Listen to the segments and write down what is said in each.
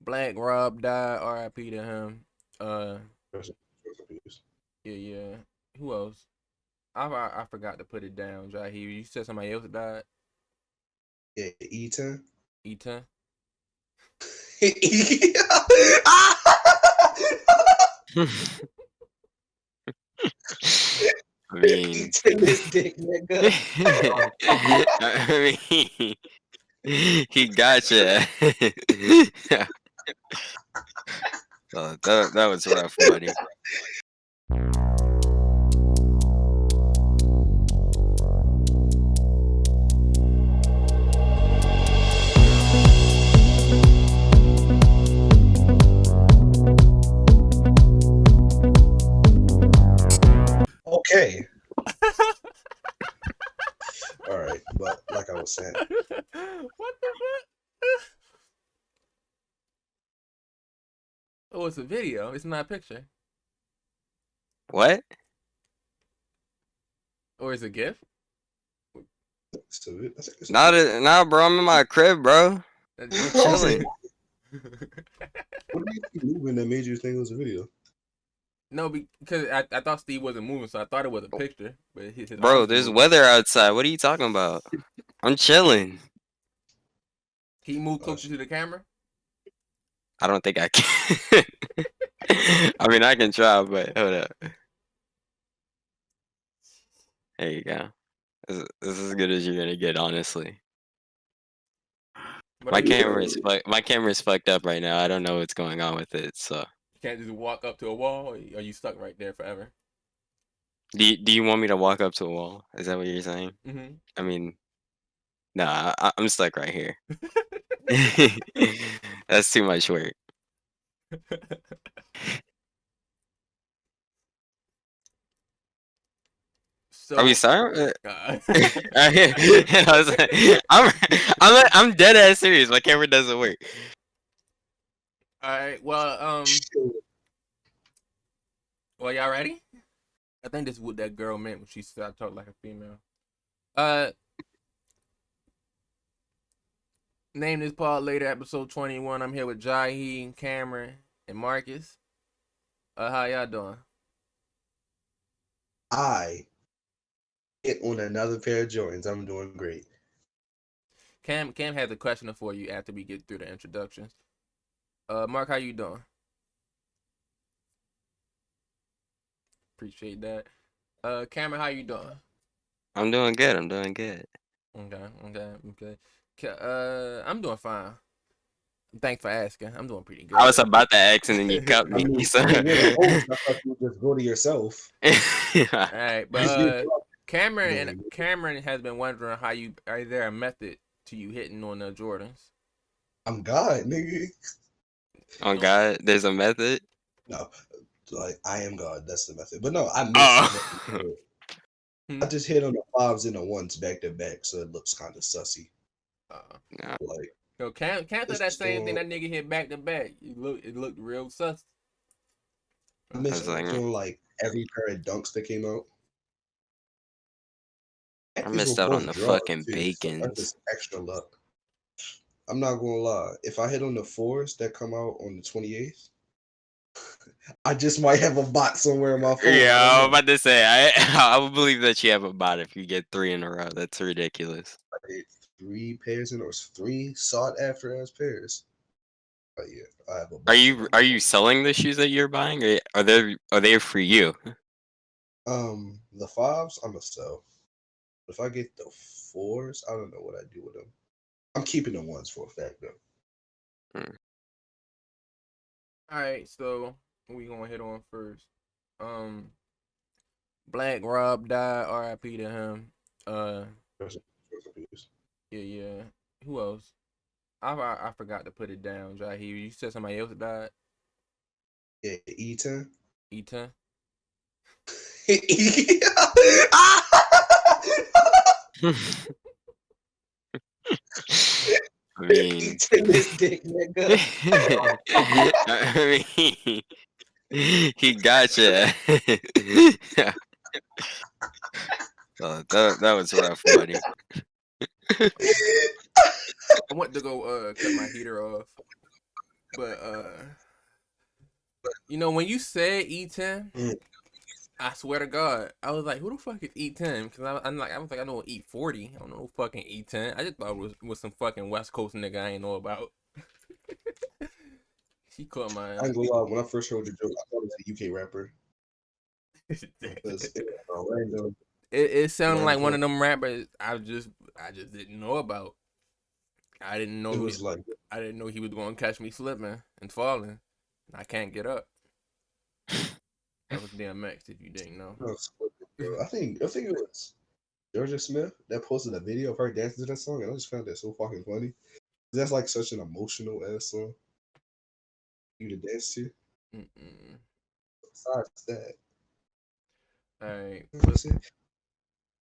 Black Rob died. R.I.P. to him. Rest in peace. Yeah. Who else? I forgot to put it down. Jahi, you said somebody else died. Yeah, E10. E10. I mean, E10 this dick, nigga. I mean, he gotcha. So that was rough, buddy. Okay. All right, but like I was saying, What the fuck? Oh, it's a video. It's not a picture. What? Or it's a GIF? so I think it's Nah, bro. I'm in my crib, bro. I'm chilling. What did you keep moving that made you think it was a video? No, because I thought Steve wasn't moving, so I thought it was a picture. But his Bro, arms there's moved. weather outside. What are you talking about? I'm chilling. He moved closer to the camera. I don't think I can. I mean, I can try, but hold up. There you go. This is as good as you're gonna get, honestly. My camera's fucked up right now. I don't know what's going on with it. So You can't just walk up to a wall, or are you stuck right there forever? do you want me to walk up to a wall? Is that what you're saying? Mm-hmm. I mean, nah, I'm stuck right here. That's too much work. So, Are we starting? uh, I was like, I'm dead ass serious. My camera doesn't work. all right. Well, y'all ready? I think this is what that girl meant when she said I talk like a female. Name this pod later, episode 21. I'm here with Jahi, Cameron, and Marcus. How y'all doing? I hit on another pair of Jordans. I'm doing great. Cam has a question for you after we get through the introductions. Marc, how you doing? Appreciate that. Cameron, how you doing? I'm doing good. I'm doing good. Okay. I'm doing fine. Thanks for asking. I'm doing pretty good. I was about to ask, and then you cut me. I mean, So. you're the host. I thought you would just go to yourself. All right, but Cameron has been wondering how you is there a method to you hitting on the Jordans? I'm God, nigga. Oh God, there's a method. No, like I am God. That's the method. But no, I missed. Oh. I just hit on the 5s and the 1s back to back, so it looks kind of sussy. Yeah. Like, So can't say that same thing that nigga hit back to back. It looked real sus. I missed on like every pair of dunks that came out. I missed out on the fucking bacon. So that's just extra luck. I'm not gonna lie. If I hit on the 4s that come out on the 28th, I just might have a bot somewhere in my phone. Yeah, I was about to say I would believe that you have a bot if you get 3 in a row. That's ridiculous. I did 3 pairs or 3 sought after ass pairs. But yeah, I have a bot. Are you selling the shoes that you're buying, or are they for you? The 5s I'm gonna sell. If I get the 4s, I don't know what I do with them. I'm keeping the 1s for a fact though. All right, so we gonna hit on first. Black Rob died. R.I.P. to him. Yeah. Who else? I forgot to put it down. Jahi, you said somebody else died. Yeah, E10. E10. I mean, this dick, nigga. I mean, he gotcha. So that was rough, buddy. I went to go cut my heater off. But you know, when you said E10, Mm. I swear to God, I was like, who the fuck is E10? Because I was like, I know E40. I don't know fucking E10. I just thought it was some fucking West Coast nigga I ain't know about. She caught my I ain't gonna lie, when I first heard the joke, I thought it was a UK rapper. Because it was a random, it sounded like one random. of them rappers I just didn't know about. I didn't It know was like, I didn't know he was going to catch me slipping and falling. I can't get up. That was DMX if you didn't know. I think it was Georgia Smith that posted a video of her dancing to that song, and I just found that so fucking funny. That's like such an emotional ass song for you to dance to. Mm-mm. Besides that, All right, you know what I'm saying?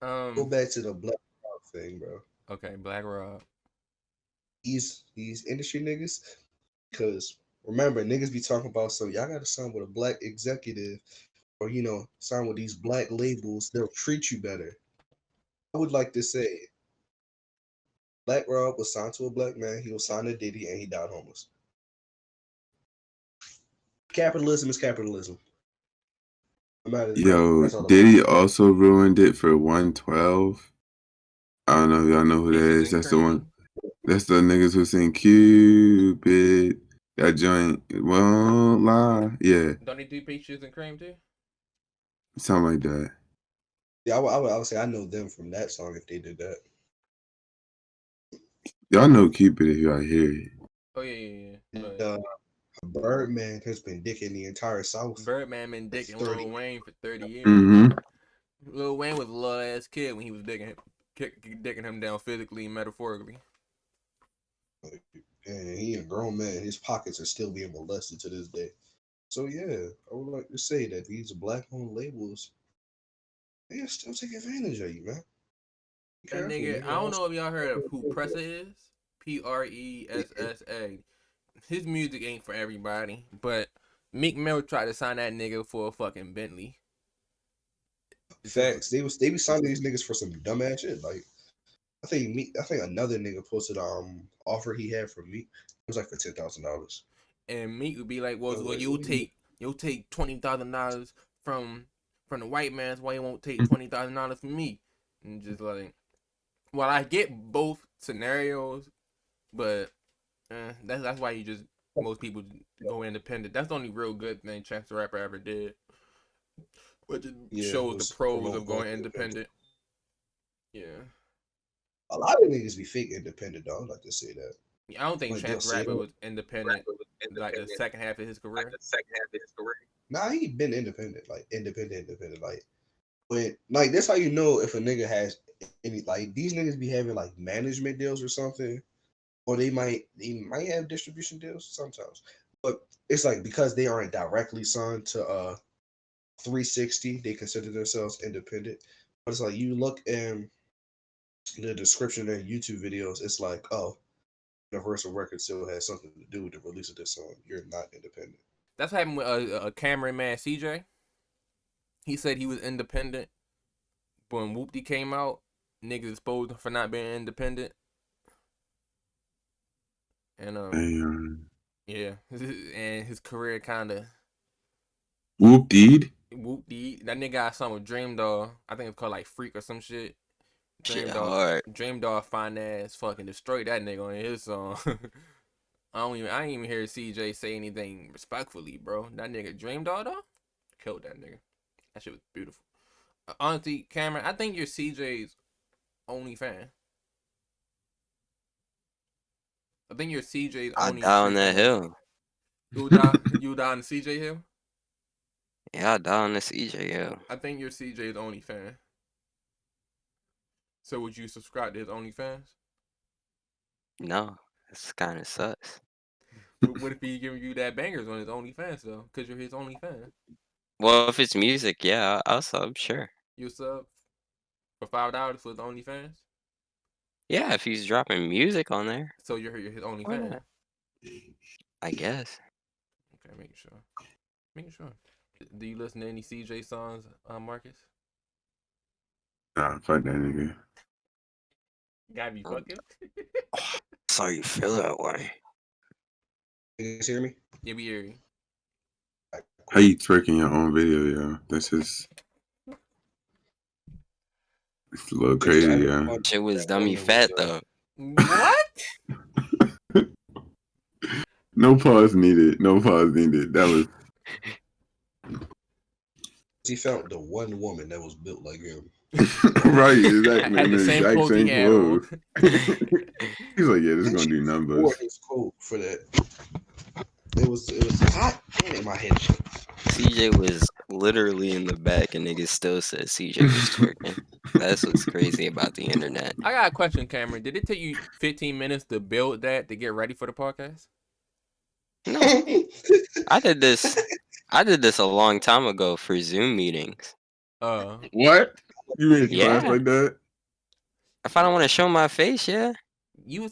Go um, back to the Black Rob thing, bro. okay, Black Rob. These industry niggas, because remember niggas be talking about, so y'all gotta sign with a black executive, or sign with these black labels. They'll treat you better. I would like to say, Black Rob was signed to a black man. He was signed to Diddy, and he died homeless. Capitalism is capitalism. No matter, Yo, that's all about. Diddy also ruined it for 112. I don't know if y'all know who that Peaches is. and That's the one. cream. That's the niggas who sing Cupid. That joint won't lie. Yeah, Don't they do peaches and cream too? something like that. Yeah, I would say I know them from that song if they did that. Y'all know Cupid if y'all hear it. Oh yeah. And, But Birdman has been dicking the entire South Birdman been for dicking 30 Lil Wayne for 30 years. Mm-hmm. Lil Wayne was a little ass kid when he was dicking him down physically and metaphorically. and he a grown man. His pockets are still being molested to this day. So yeah, I would like to say that these black-owned labels, they still take advantage of you, man. Be That careful, nigga, nigga. I don't know if y'all heard of who Pressa is. Pressa. His music ain't for everybody, but Meek Mill tried to sign that nigga for a fucking Bentley. Facts. They be signing these niggas for some dumbass shit. Like I think another nigga posted offer he had for Meek. It was like for $10,000. And Meek would be like, "Well, I was well like, you'll take $20,000 from the white man's. Why you won't take $20,000 from me?" And just like, well, I get both scenarios, but that's why most people go independent. That's the only real good thing Chance the Rapper ever did, which just yeah, it shows the was pros promote of going going independent. independent. Yeah. A lot of niggas be fake independent, though. I'd like to say that. I don't think Like they'll Chance the say Rapper that. was independent like the second half of his career. Nah, he been independent, like independent. Like when, like that's how you know if a nigga has any. Like these niggas be having like management deals or something, or they might have distribution deals sometimes. But it's like because they aren't directly signed to 360, they consider themselves independent. But it's like you look in the description of their YouTube videos, it's like, oh, Universal Records still has something to do with the release of this song. You're not independent. That's what happened with a cameraman CJ. He said he was independent, but when Whoopty came out, niggas exposed him for not being independent. And Damn. yeah, and his career kind of Whoop deed. Whoopty. That nigga got something with Dream Doll. I think it's called like Freak or some shit. Shit hard. Dream Doll fine ass fucking destroyed that nigga on his song. I ain't even hear CJ say anything respectfully, bro. That nigga Dream Doll though, killed that nigga. That shit was beautiful. Honestly, Cameron, I think you're CJ's only fan. I think you're CJ's I only die true on that fan. hill. You down the CJ Hill? Yeah, I die on this CJ hill. I think you're CJ's only fan. So would you subscribe to his OnlyFans? No, it's kind of sucks. What if he giving you that bangers on his OnlyFans though? Cause you're his only fan. Well, if it's music, yeah, I'll sub, sure. You sub for $5 for his OnlyFans? Yeah, if he's dropping music on there, So you're his only why fan. not? I guess. Okay, making sure. Making sure. Do you listen to any CJ songs, Marcus? Nah, fuck that nigga. Gotta be fucking. So you feel that way. You guys hear me? Yeah, we hear you. How you twerking your own video, yo? That's just it's a little crazy, yo. Shit was dummy fat though. What? No pause needed. No pause needed. That was He found the one woman that was built like him. right. Exactly. Had the same exact clothes he same had on. clothes. He's like, yeah, this is gonna do Or numbers. his coat for that. It was hot. Damn, my head. CJ was literally in the back, and niggas still said CJ was twerking. That's what's crazy about the internet. I got a question, Cameron. Did it take you 15 minutes to build that to get ready for the podcast? No, I did this. I did this a long time ago for Zoom meetings. What? You in class Yeah. like that? If I don't want to show my face, yeah, You're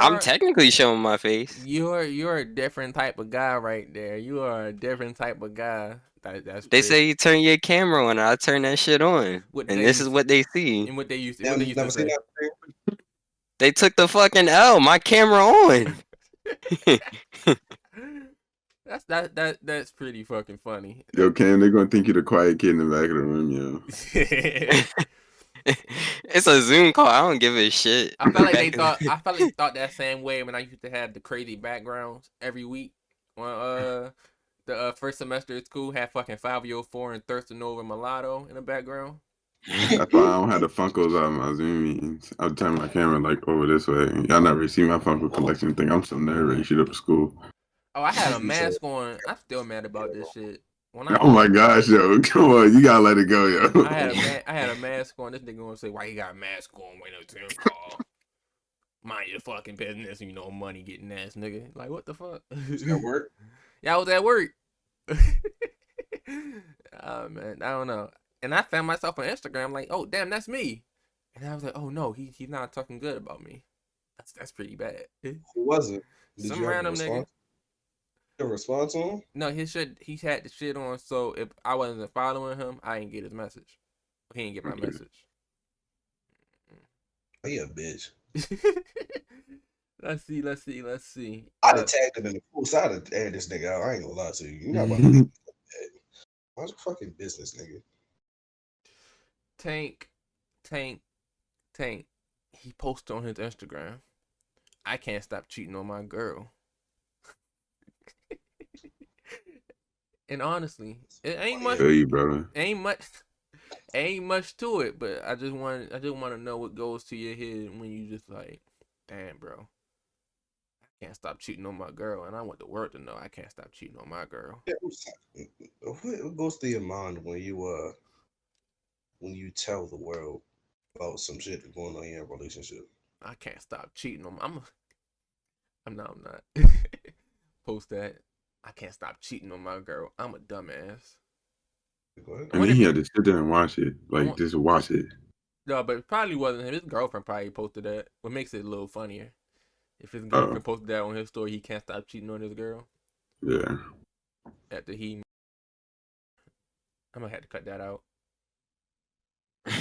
I'm technically showing my face. You're a different type of guy right there. You are a different type of guy. That's They pretty- say you turn your camera on, I turn that shit on, What and they this used is to- what they see. and what they used Never to seen say. that. They took the fucking L. My camera on. That's pretty fucking funny. Yo, Cam, they're gonna think you the quiet kid in the back of the room, yo. It's a Zoom call. I don't give a shit. I felt like they thought that same way when I used to have the crazy backgrounds every week. When the first semester at school had fucking 504 and Thirsting Over Mulatto in the background. That's why I don't have the Funkos out of my Zoom meetings. I'll turn my camera like over this way. Y'all never see my Funko collection thing. I'm so nervous. Shit up at school. Oh, I had a mask on. I'm still mad about this shit. Oh my gosh, yo. Come on. You gotta let it go, yo. I had a mask on. This nigga gonna say, why you got a mask on? Wait a Zoom call. Mind your fucking business, you know, money getting ass nigga. Like, what the fuck? At work? Yeah, I was at work. Oh, man. I don't know. And I found myself on Instagram like, oh, damn, that's me. And I was like, oh, no, he's not talking good about me. That's pretty bad. Who was it? Did Some you have random a nigga. response? A response on him? No, he had the shit on, so if I wasn't following him, I didn't get his message. He didn't get my message. Oh, you a bitch. Let's see. I'd have tagged him in the post. I'd have aired this nigga out. I ain't gonna lie to you. You're not about to make What's your fucking business, nigga? Tank. He posted on his Instagram, I can't stop cheating on my girl. And honestly, it ain't much. Feel you, brother. Ain't much to it, but I just want to know what goes to your head when you just like, damn, bro, I can't stop cheating on my girl, and I want the world to know I can't stop cheating on my girl. Yeah, what goes through your mind when you tell the world about some shit that's going on in your relationship? I can't stop cheating on. I'm not. Post that. I can't stop cheating on my girl. I'm a dumbass. And then he had to sit there and watch it. Like, just watch it. No, but it probably wasn't him. His girlfriend probably posted that. What makes it a little funnier. If his girlfriend posted that on his story, he can't stop cheating on his girl. Yeah. After I'm gonna have to cut that out. I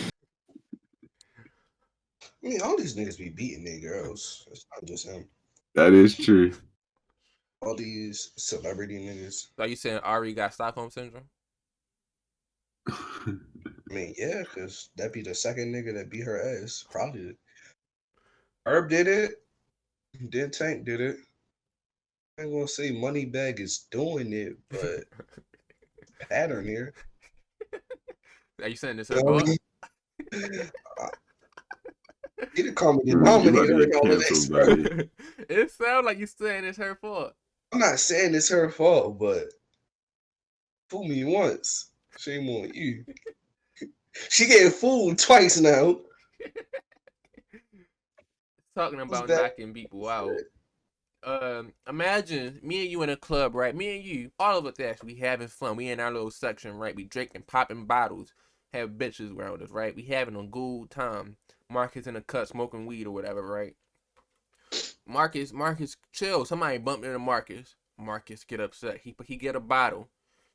mean, all these niggas be beating their girls. It's not just him. That is true. All these celebrity niggas. So you saying Ari got Stockholm syndrome? I mean, yeah, because that'd be the second nigga that beat her ass. Probably. Herb did it. Then Tank did it. I ain't gonna say Moneybag is doing it, but pattern here. Are you saying this her fault? He the common denominator in all of this. It sounds like you saying it's her fault. I'm not saying it's her fault, but fool me once. Shame on you. She getting fooled twice now. Talking about knocking people out. Imagine me and you in a club, right? Me and you, all of us actually having fun. We in our little section, right? We drinking, popping bottles, have bitches around us, right? We having a good time. Marc is in a cut smoking weed or whatever, right? Marcus, chill. Somebody bumped into Marcus. Marcus get upset. He get a bottle.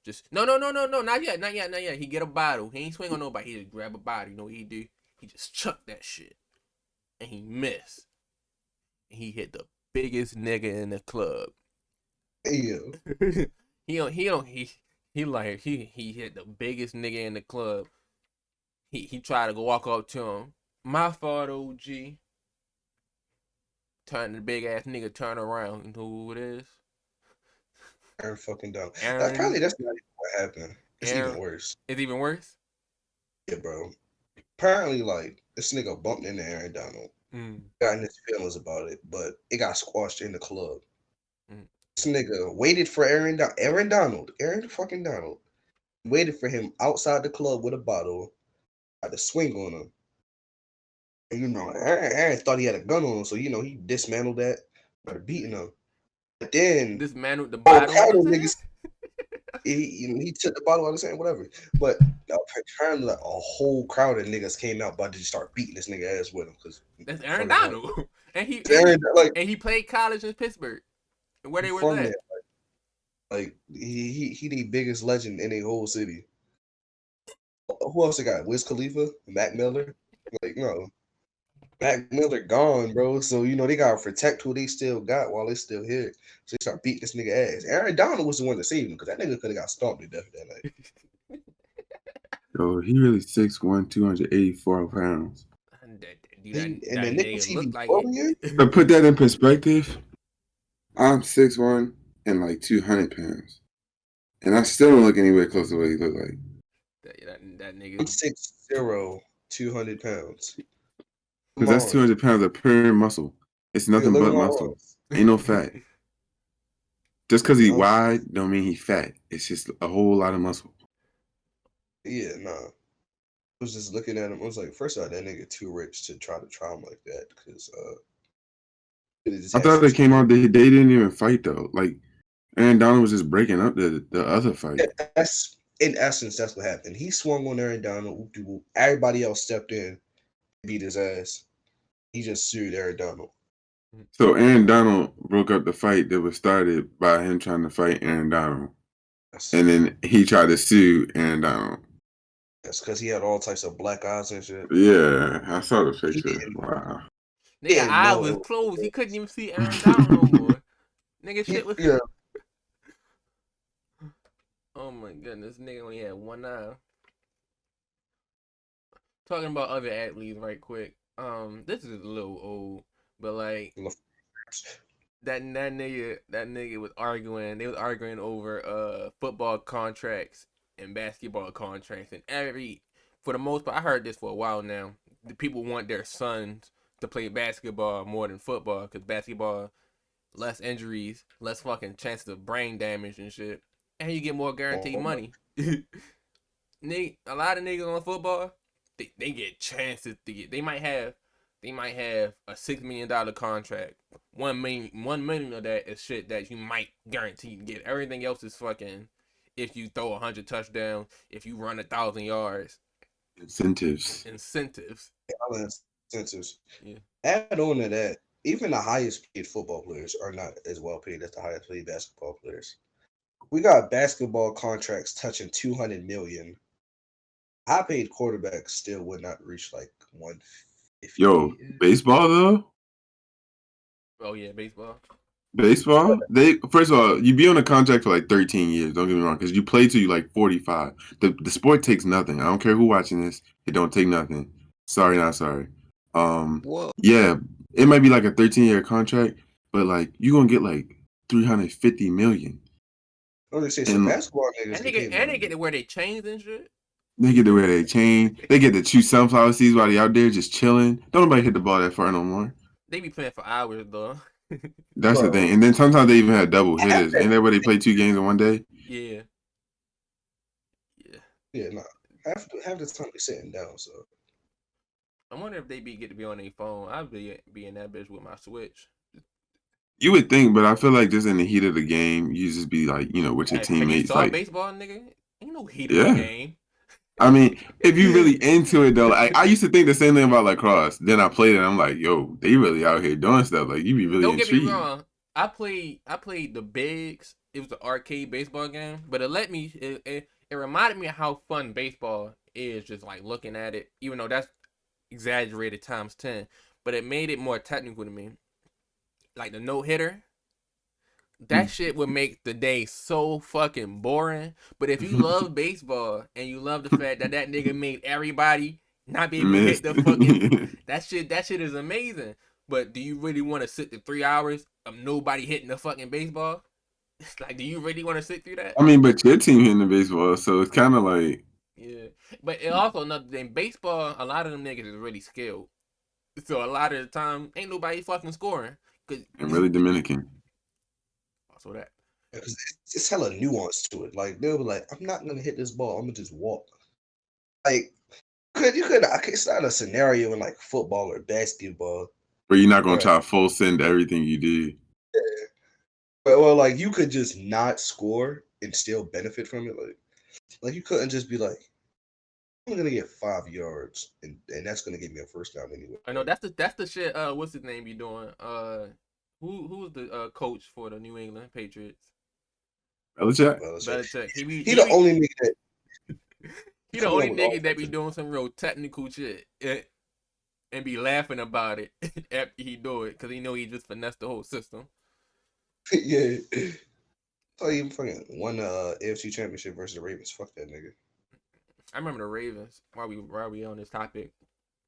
Just no, not yet. He get a bottle. He ain't swing on nobody. He just grab a bottle. You know what he do? He just chuck that shit, and he missed. And he hit the biggest nigga in the club. Yo, he hit the biggest nigga in the club. He tried to go walk up to him. My fault, OG. Turn the big ass nigga turn around. You know who it is? Aaron fucking dumb. Aaron. That's not even what happened. It's Aaron. even worse. It's even worse. Yeah, bro. Apparently, like this nigga bumped into Aaron Donald. Got in his feelings about it, but it got squashed in the club. This nigga waited for Aaron Donald, waited for him outside the club with a bottle, had to swing on him. And you know, Aaron thought he had a gun on him, so you know he dismantled that, started beating him. But then dismantled the bottle. He took the bottle out of his hand, whatever. But apparently, like, a whole crowd of niggas came out about to just start beating this nigga ass with him because that's Aaron Donald, and he played college in Pittsburgh, where they were at. Like he the biggest legend in a whole city. Who else they got? Wiz Khalifa, Mac Miller. Like no, Mac Miller gone, bro. So you know they gotta protect who they still got while they still here. So they start beating this nigga ass. Aaron Donald was the one that saved him because that nigga could have got stomped to death that night. Yo, he really 6'1", 284 pounds. And the niggas he be like to put that in perspective, I'm 6'1" and like 200 pounds, and I still don't look anywhere close to what he look like. That nigga. I'm 6'0", 200 pounds. Because that's 200 pounds of pure muscle. It's nothing but muscle. Ain't no fat. Just because he wide don't mean he fat. It's just a whole lot of muscle. Yeah, nah. I was just looking at him. I was like, first of all, that nigga too rich to try to trauma like that. Because I thought they came out. They didn't even fight though. Like Aaron Donald was just breaking up the other fight. That's in essence, that's what happened. He swung on Aaron Donald. Everybody else stepped in, beat his ass. He just sued Aaron Donald. So Aaron Donald broke up the fight that was started by him trying to fight Aaron Donald. And then he tried to sue Aaron Donald. That's because he had all types of black eyes and shit. Yeah, I saw the picture. Wow. Nigga, eye was closed. He couldn't even see Aaron Donald no more. Nigga, shit was. Yeah. Oh my goodness, nigga only had one eye. Talking about other athletes right quick. This is a little old, but like that nigga was arguing. They was arguing over football contracts and basketball contracts, and for the most part, I heard this for a while now. The people want their sons to play basketball more than football because basketball, less injuries, less fucking chances of brain damage and shit, and you get more guaranteed money. A lot of niggas on football, they get chances to get. They might have a $6 million contract. 1 million of that is shit that you might guarantee to get. Everything else is fucking if you throw 100 touchdowns, if you run 1,000 yards. Incentives. Yeah. Add on to that, even the highest paid football players are not as well paid as the highest paid basketball players. We got basketball contracts touching $200 million. High paid quarterbacks still would not reach like 150. Yo, baseball though? Oh yeah, baseball. Baseball? First of all, you be on a contract for like 13 years. Don't get me wrong, because you play till you like 45. The sport takes nothing. I don't care who watching this. It don't take nothing. Sorry, not sorry. Whoa. Yeah, it might be like a 13-year contract, but like you gonna get like 350 million. I was gonna say, so basketball niggas they get to wear their chains and shit. They get to wear their chain. They get to chew sunflower seeds while they out there just chilling. Don't nobody hit the ball that far no more. They be playing for hours though. That's the thing. And then sometimes they even have double hitters. Ain't that where they play 2 games in one day? Yeah. Yeah, no. Half the time they're sitting down, so. I wonder if they get to be on their phone. I'd be in that bitch with my Switch. You would think, but I feel like just in the heat of the game, you just be like, with your teammates. You saw like baseball, nigga? Ain't no heat of the game. I mean, if you really into it though, like I used to think the same thing about lacrosse. Then I played it, and I'm like, yo, they really out here doing stuff. Like you be really intrigued. Don't get me wrong. I played the bigs. It was the arcade baseball game, but it reminded me of how fun baseball is. Just like looking at it, even though that's exaggerated times 10, but it made it more technical to me. Like the no hitter, that shit would make the day so fucking boring. But if you love baseball and you love the fact that that nigga made everybody not be able to hit the fucking that shit is amazing. But do you really want to sit the 3 hours of nobody hitting the fucking baseball? Like, do you really want to sit through that? I mean, but your team hitting the baseball, so it's kind of like Yeah, but it also another thing. Baseball, a lot of them niggas is really skilled. So a lot of the time, ain't nobody fucking scoring. and really Dominican. Also that. Because it's hella nuance to it. Like they'll be like, I'm not gonna hit this ball. I'm gonna just walk. Like, it's not a scenario in like football or basketball. But you're not gonna Right. try to full send everything you did. Yeah. Well, like you could just not score and still benefit from it. Like you couldn't just be like, I'm gonna get 5 yards and that's gonna give me a first down anyway. I know that's the shit. What's his name be doing? Who's the coach for the New England Patriots? Belichick. He the only nigga that. He the only nigga that be doing some real technical shit and be laughing about it after he do it because he know he just finessed the whole system. Yeah. Oh, he fucking won the AFC Championship versus the Ravens. Fuck that nigga. I remember the Ravens. While we on this topic,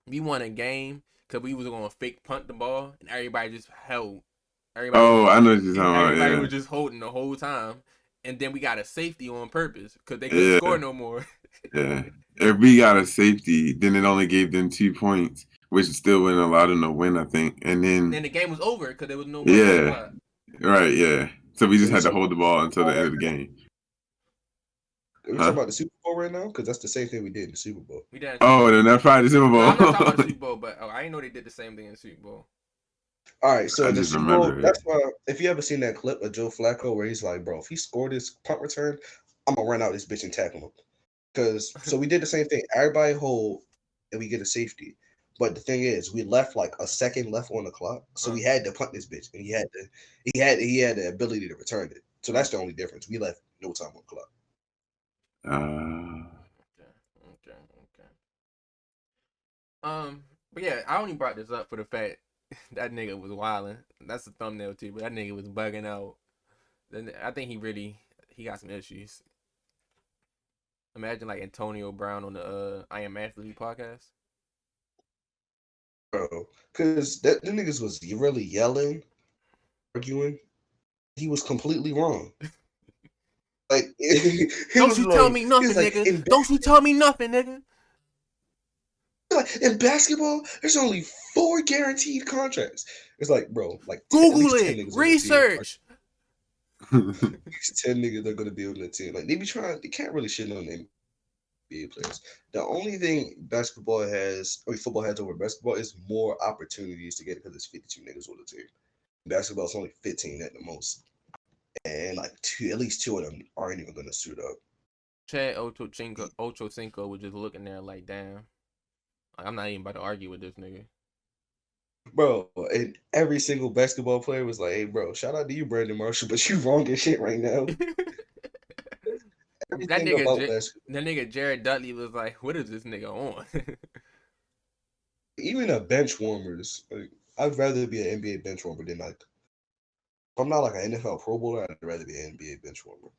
we won a game because we was gonna fake punt the ball and everybody just held. I know what you're talking about. Everybody Yeah. was just holding the whole time, and then we got a safety on purpose because they couldn't score no more. Yeah. If we got a safety, then it only gave them 2 points, which still wouldn't allow them to win, I think. And then the game was over because there was no more. Yeah. Right. Yeah. So we just had to hold the ball until the end of the game. Are we talking about the Super Bowl right now? Because that's the same thing we did in the Super Bowl. We did. Then that's probably the Super Bowl. No, I'm not talking about the Super Bowl, but I didn't know they did the same thing in the Super Bowl. All right, so I in the just Super Bowl, remember it. that's why if you ever seen that clip of Joe Flacco where he's like, bro, if he scored this punt return, I'm gonna run out this bitch and tackle him. So we did the same thing. Everybody hold and we get a safety. But the thing is, we left like a second left on the clock, so we had to punt this bitch, and he had the ability to return it. So that's the only difference. We left no time on the clock. Okay. But yeah, I only brought this up for the fact that nigga was wilding. That's the thumbnail too, but that nigga was bugging out. Then I think he got some issues. Imagine like Antonio Brown on the I Am Athlete podcast. Bro, because the niggas was really yelling, arguing. He was completely wrong. Like, don't you tell me nothing, nigga. Don't you tell me nothing, nigga. Like, in basketball, there's only 4 guaranteed contracts. It's like, bro, like Google it, research. At least 10 niggas are gonna be on the team. Like they can't really shit on the NBA players. The only thing football has over basketball is more opportunities to get it because it's 52 niggas on the team. Basketball is only 15 at the most. And like at least 2 of them aren't even gonna suit up. Chad Ochocinco was just looking there like, damn. I'm not even about to argue with this nigga. Bro, and every single basketball player was like, hey, bro, shout out to you, Brandon Marshall, but you wrong as shit right now. that nigga Jared Dudley was like, what is this nigga on? Even the bench warmers, like, I'd rather be an NBA bench warmer than like, if I'm not like an NFL Pro Bowler, I'd rather be an NBA bench warmer.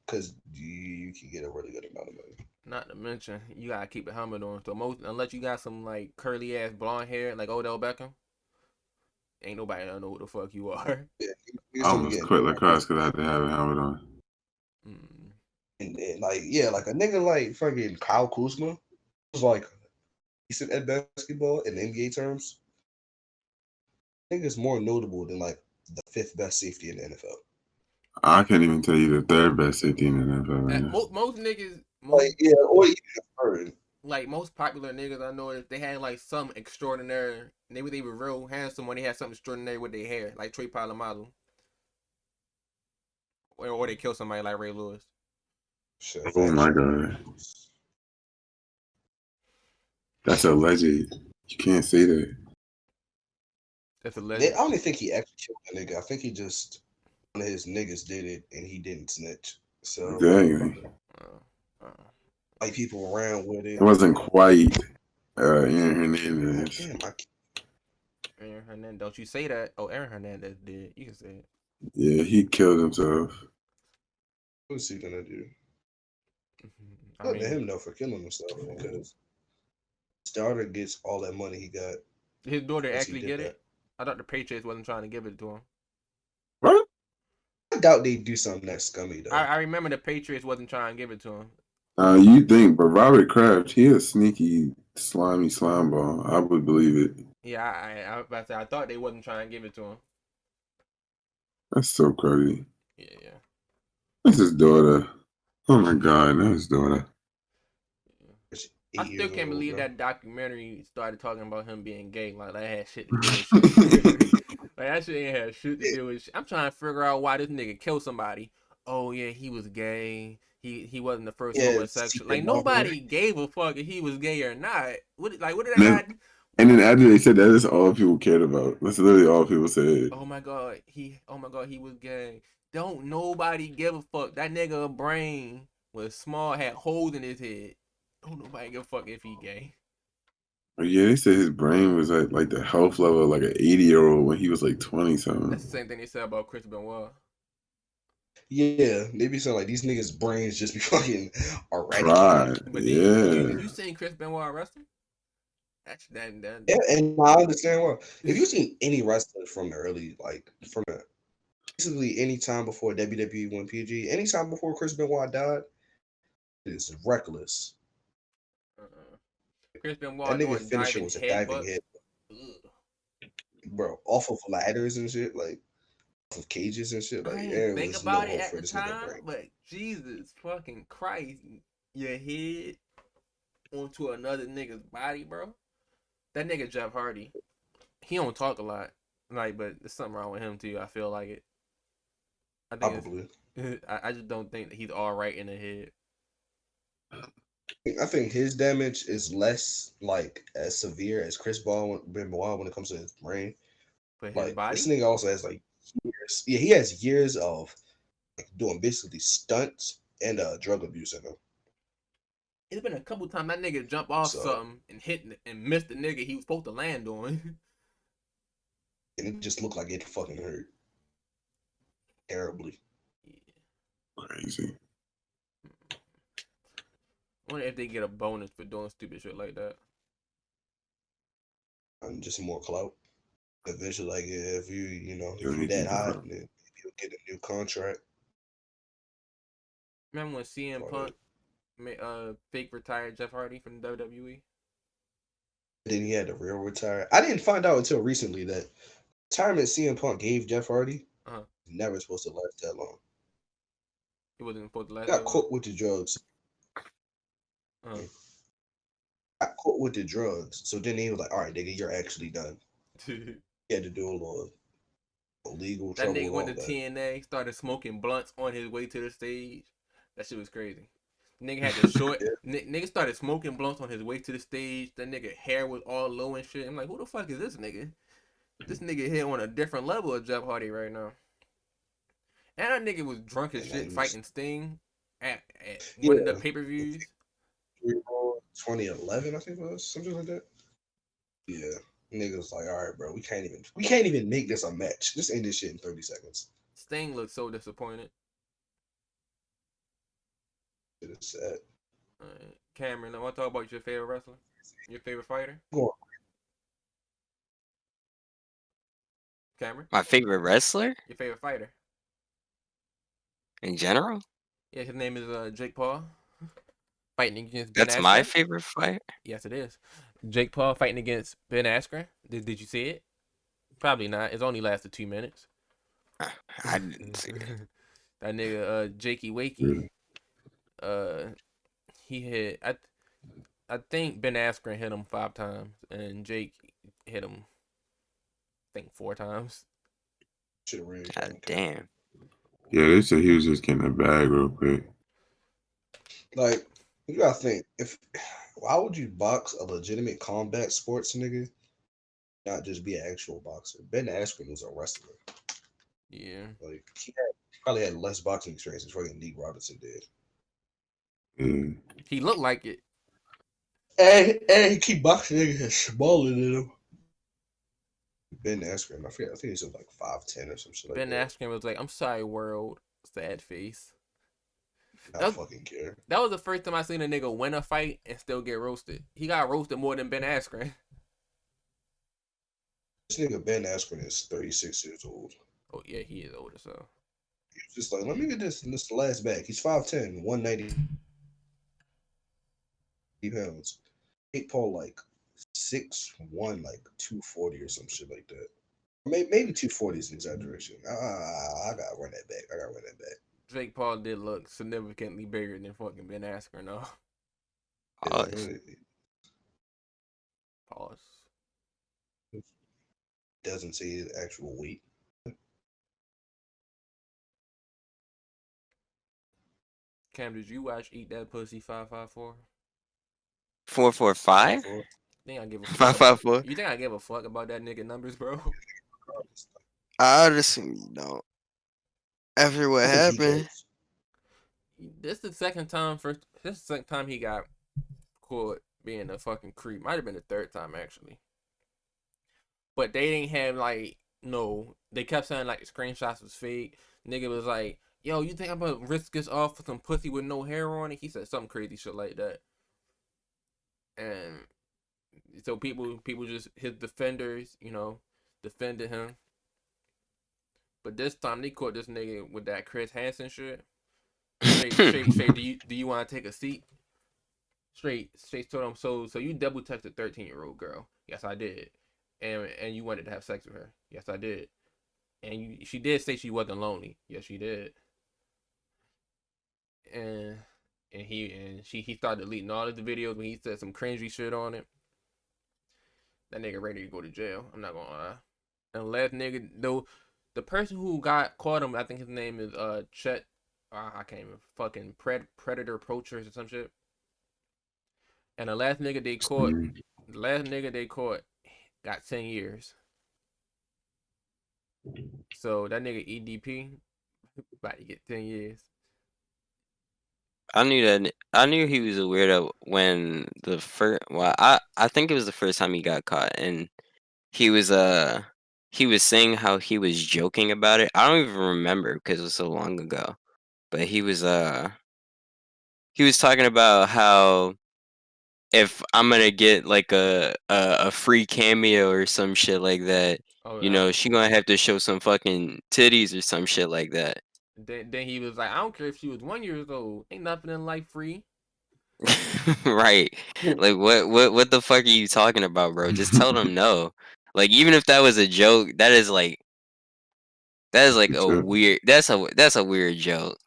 Because you can get a really good amount of money. Not to mention, you gotta keep a helmet on. So unless you got some like curly ass blonde hair like Odell Beckham, ain't nobody gonna know who the fuck you are. Yeah, I almost quit lacrosse because I had to have a helmet on. And like a nigga like fucking Kyle Kuzma was like decent at basketball in NBA terms. I think it's more notable than like the 5th best safety in the NFL. I can't even tell you the 3rd best safety in the NFL right now. Most niggas, or even the 3rd. Like most popular niggas I know, if they had like some extraordinary, maybe they were real handsome when they had something extraordinary with their hair, like Trey Polamalu, or they kill somebody like Ray Lewis. Shit, oh my god, that's alleged. You can't say that. That's alleged. I don't even think he actually killed a nigga. I think he just one of his niggas did it and he didn't snitch. So exactly. Like people around with it. It wasn't quite Aaron Hernandez. Aaron Hernandez, don't you say that? Oh, Aaron Hernandez did. You can say it. Yeah, he killed himself. What's he gonna do? I Not to mean, him though for killing himself because his daughter gets all that money he got. his daughter Because he actually did get that. it. I thought the Patriots wasn't trying to give it to him. What? I doubt they do something that scummy though. I remember the Patriots wasn't trying to give it to him. You think, but Robert Kraft, he a sneaky, slimy slime ball. I would believe it. Yeah, I was about to say, I thought they wasn't trying to give it to him. That's so crazy. Yeah. That's his daughter. Oh my God, that's his daughter. I still years can't old, believe bro. that documentary started talking about him being gay. Like that had shit to do with shit. Like that shit ain't had shit to do with shit. I'm trying to figure out why this nigga killed somebody. Oh yeah, he was gay. He wasn't the first Yeah, homosexual. Like nobody gave a fuck if he was gay or not. What did that guy? And then after they said that, that's all people cared about. That's literally all people said. Oh my god, he was gay. Don't nobody give a fuck. That nigga brain was small, had holes in his head. Don't nobody give a fuck if he gay. But yeah, they said his brain was at like the health level of like an 80-year-old when he was like 20 something. That's the same thing they said about Chris Benoit. Yeah, they be saying like these niggas' brains just be fucking eradicated. Tried. But Yeah. you seen Chris Benoit wrestling? Actually, Yeah, and I understand why. If you've seen any wrestler from the early, like from the, basically any time before WWE went PG, any time before Chris Benoit died, it's reckless. Chris That Benoit nigga doing finisher diving was a diving headbutts. hit, bro, off of ladders and shit, like off of cages and shit. Like I there didn't think was no about it hope at for the this nigga time, brain. but Jesus fucking Christ, your head onto another nigga's body, bro. That nigga Jeff Hardy, he don't talk a lot, like, but there's something wrong with him too. I feel like it. I think Probably. I just don't think that he's all right in the head. I think his damage is less like as severe as Benoit when it comes to his brain. But his Like this body, nigga also has like years. Yeah, he has years of like, doing basically stunts and drug abuse in him. it's been a couple times that nigga jump off So something and hit and missed the nigga he was supposed to land on. and it just looked like it fucking hurt terribly. Crazy. I wonder if they get a bonus for doing stupid shit like that. And just more clout. Eventually, like if you know You if you're need that to hot, know. then you'll get a new contract. Remember when CM Punk fake retired Jeff Hardy from WWE? Then he had to real retire. I didn't find out until recently that retirement CM Punk gave Jeff Hardy never supposed to last that long. He wasn't supposed to last Got that long. caught with the drugs. Got caught with the drugs. So then he was like, "All right, nigga, you're actually done." He had to do a little legal That trouble nigga and went all to that. TNA, started smoking blunts on his way to the stage. That shit was crazy. Nigga had the short. Nigga started smoking blunts on his way to the stage. That nigga hair was all low and shit. I'm like, who the fuck is this nigga? This nigga here on a different level of Jeff Hardy right now. And that nigga was drunk as shit fighting Sting at one of the pay-per-views. 2011, I think it was something like that. Yeah, nigga was like, "All right, bro, we can't even make this a match. Just end this shit in 30 seconds." Sting looked so disappointed. It is sad. Cameron, I want to talk about your favorite wrestler, your favorite fighter. Go on. Cameron, My favorite wrestler your favorite fighter in general? Yeah, his name is Jake Paul. Fighting against Ben That's Askren. my favorite fight? Yes, it is. Jake Paul fighting against Ben Askren. Did you see it? Probably not. It's only lasted 2 minutes. I didn't see it. That nigga, Jakey Wakey. He hit. I think Ben Askren hit him 5 times, and Jake hit him, I think 4 times. God damn. Yeah, they said he was just getting a bag real quick. Like, you gotta think, why would you box a legitimate combat sports nigga, not just be an actual boxer? Ben Askren was a wrestler. Yeah. Like, he probably had less boxing experience than fucking Nick Robinson did. Yeah. He looked like it. And he keep boxing niggas smaller than him. Ben Askren. I forget. I think he's like 5'10" or some shit like Ben that. Askren was like, "I'm sorry, world." Sad face. I That was, fucking care. that was the first time I seen a nigga win a fight and still get roasted. He got roasted more than Ben Askren. This nigga Ben Askren is 36 years old. Oh yeah, he is older, so. He's just like, let me get this and this the last bag. He's 5'10", 190 pounds. Jake Paul like 6'1", like 240 or some shit like that. Maybe 240 is an exaggeration. I gotta run that back. Jake Paul did look significantly bigger than fucking Ben Askren, though. Pause. Pause. Doesn't say his actual weight. Cam, did you watch Eat That Pussy 554? 445? Think I give a fuck? 554? You think I give a fuck about that nigga numbers, bro? I honestly don't. After what happened, This is the second time he got caught being a fucking creep. Might have been the third time actually. But they didn't have like no. They kept saying like the screenshots was fake. Nigga was like, "Yo, you think I'm gonna risk this off for some pussy with no hair on it?" He said some crazy shit like that. And so people just his defenders, defended him. But this time they caught this nigga with that Chris Hansen shit. Straight. Do you want to take a seat? Straight told him. So you double texted a 13-year-old girl? Yes, I did. And you wanted to have sex with her? Yes, I did. And she did say she wasn't lonely? Yes, she did. And he started deleting all of the videos when he said some cringy shit on it. That nigga ready to go to jail. I'm not gonna lie. And last nigga though, the person who caught him, I think his name is Chet. I can't even fucking predator approachers or some shit. And the last nigga they caught got 10 years. So that nigga EDP about to get 10 years. I knew he was a weirdo when I think it was the first time he got caught, and he was saying how he was joking about it. I don't even remember because it was so long ago. But he was talking about how if I'm gonna get like a free cameo or some shit like that, Oh, she gonna have to show some fucking titties or some shit like that. then he was like, I don't care if she was 1 year old. Ain't nothing in life free. Right. Like what the fuck are you talking about, bro? Just tell them no. Like even if that was a joke, that is like a weird that's a weird joke.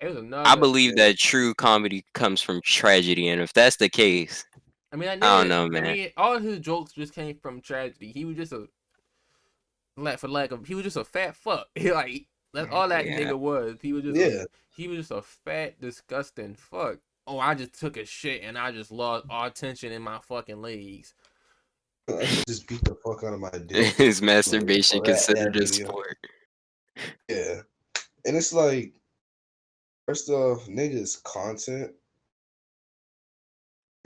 It was I another. believe that true comedy comes from tragedy, and if that's the case, I mean, that I don't nigga. know, I man. mean, all his jokes just came from tragedy. He was just he was just a fat fuck. Like that's all that Yeah. nigga was. He was just a fat, disgusting fuck. Oh, I just took a shit and I just lost all tension in my fucking legs. I just beat the fuck out of my dick. Is masturbation that considered a video. sport? Yeah, and it's like, first off, niggas' content.